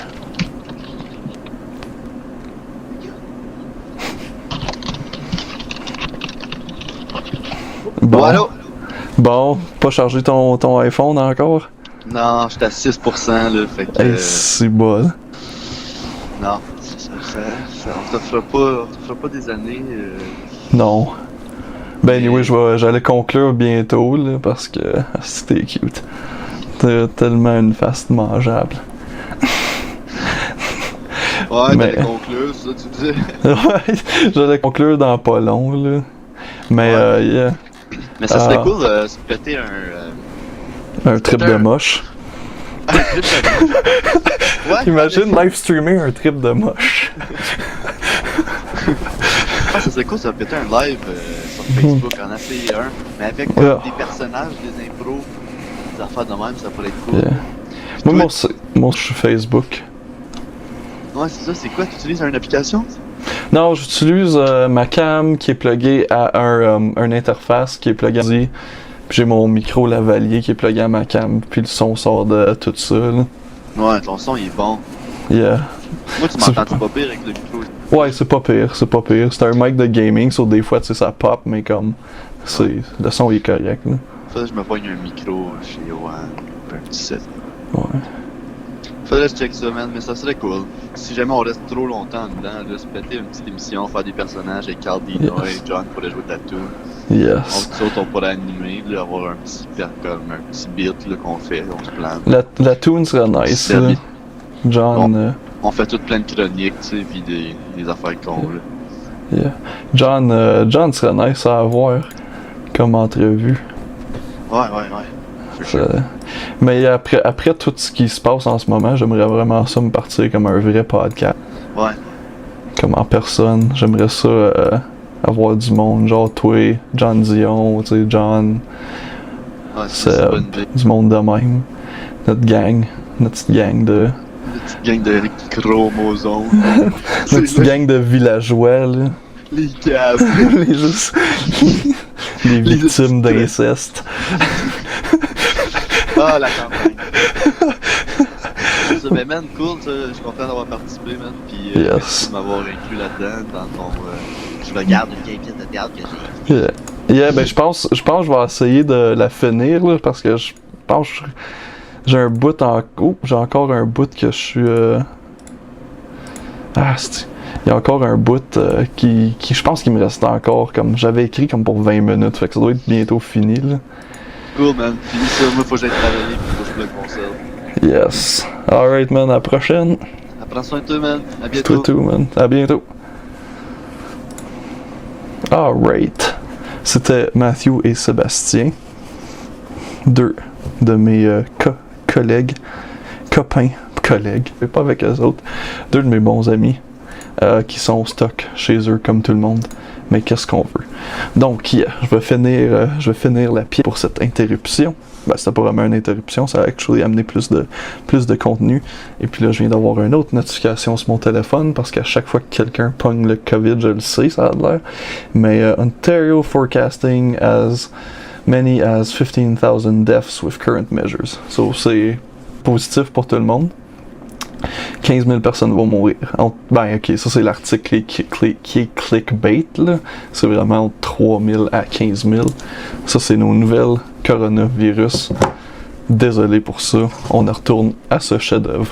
Allô? Bon, pas chargé ton iPhone encore? Non, j'étais à 6%, là, fait que... Hey, c'est bol. Non, on te fera pas des années... Non. Ben, Mais- anyway, j'allais conclure bientôt, là, parce que c'était cute. T'as tellement une face mangeable. Ouais, Mais- t'allais conclure, c'est ça que tu disais? Ouais, j'allais conclure dans pas long, là. Mais, Ouais. yeah, Mais ça serait Ah. cool de se péter un trip de moche. un trip de... Ouais, Imagine live streamer un trip de moche. ça serait cool de se péter un live sur Facebook, en essayer un, mais avec comme Yeah. des personnages, des impros, des affaires de même, ça pourrait être cool. Yeah. Puis Moi, toi, moi, je suis Facebook. Ouais, c'est ça, c'est quoi? Tu utilises une application? Non, j'utilise ma cam qui est pluguée à un interface qui est plugué à puis j'ai mon micro lavalier qui est plugué à ma cam, puis le son sort de tout ça, là. Ouais, ton son il est bon. Yeah. Moi, tu m'entends pas pire avec le micro? Ouais, c'est pas pire, c'est pas pire. C'est un mic de gaming, sur des fois, tu sais, ça pop, mais comme, le son il est correct, là. Faudrait que je me pogne un micro chez Yoann, un petit set. Ouais. Faudrait que je check ça, man, mais ça serait cool. Si jamais on reste trop longtemps dedans, là, se péter une petite émission, faire des personnages avec Carl Dino Yes. et John pourrait jouer de la tune. Yes. On pourrait animer, là, avoir un petit beat là, qu'on fait, on se plante. La tune serait nice, C'est là. bien. John, On fait toutes plein de chroniques, tu sais, pis des affaires cons, là. yeah. John serait nice à avoir comme entrevue. Ouais. For sure. Mais après tout ce qui se passe en ce moment, j'aimerais vraiment ça me partir comme un vrai podcast. Ouais. Comme en personne. J'aimerais ça avoir du monde, genre toi, John Dion, tu sais, John, Ouais, c'est une bonne idée. du monde de même. Notre petite gang de. Une petite gang de chromosomes. Notre petite gang de villageois, là. Les caves. Les victimes d'inceste. Ah, la campagne. C'est ça, mais man, cool, ça, je suis content d'avoir participé, man, pis Yes. merci de m'avoir inclus là-dedans, dans ton... je regarde une vieille pièce de théâtre que j'ai. Yeah, ben je pense que je vais essayer de la finir, là, parce que je pense que j'ai un bout en... Oh, j'ai encore un bout que je suis... il y a encore un bout qui je pense qu'il me reste encore, comme j'avais écrit comme pour 20 minutes, fait que ça doit être bientôt fini, là. Cool, man, finis ça, moi faut que j'aille travailler, pis faut que je plug mon sel. Yes. Alright, man, à la prochaine. Prends soin de toi, man, à Toi bientôt. tout, man. À bientôt. Alright. C'était Matthew et Sébastien. Deux de mes collègues, mais pas avec eux autres. Deux de mes bons amis qui sont stock chez eux comme tout le monde. Mais qu'est-ce qu'on veut? Donc, yeah, je vais finir la pièce pour cette interruption. Ben, c'était pas vraiment une interruption, ça a actually amené plus de contenu. Et puis là, je viens d'avoir une autre notification sur mon téléphone parce qu'à chaque fois que quelqu'un pogne le COVID, je le sais, ça a l'air. Mais Ontario forecasting as many as 15,000 deaths with current measures. So, c'est positif pour tout le monde. 15 000 personnes vont mourir. Ben, ok, ça c'est l'article qui est clickbait, là. C'est vraiment entre 3 000 à 15 000. Ça, c'est nos nouvelles coronavirus. Désolé pour ça. On retourne à ce chef-d'œuvre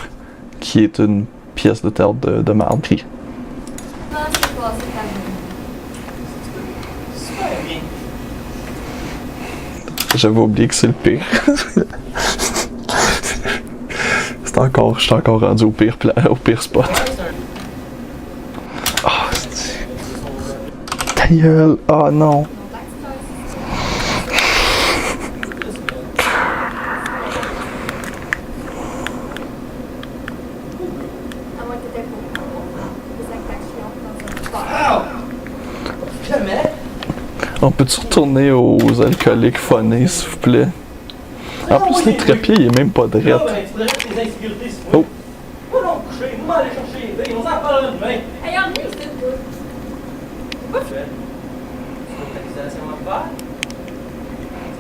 qui est une pièce de théâtre de marde. Ah, c'est passé calme. Super bien. J'avais oublié que c'est le pire. Je suis encore rendu au pire spot. Ah, ta gueule! Ah non! À moins que t'étais pour des actes d'action dans un sport. Jamais. On peut-tu retourner aux alcooliques phonés, s'il vous plaît? En plus, le trépied, il est même pas Là, drette. ben, tu devrais tes insécurités, si tu veux. Oh. Moi, non, coucher. Moi, aller chercher les filles. On s'en parle demain. Hey, Henri, c'est tout. Tu fais. Tu as une accusation à faire?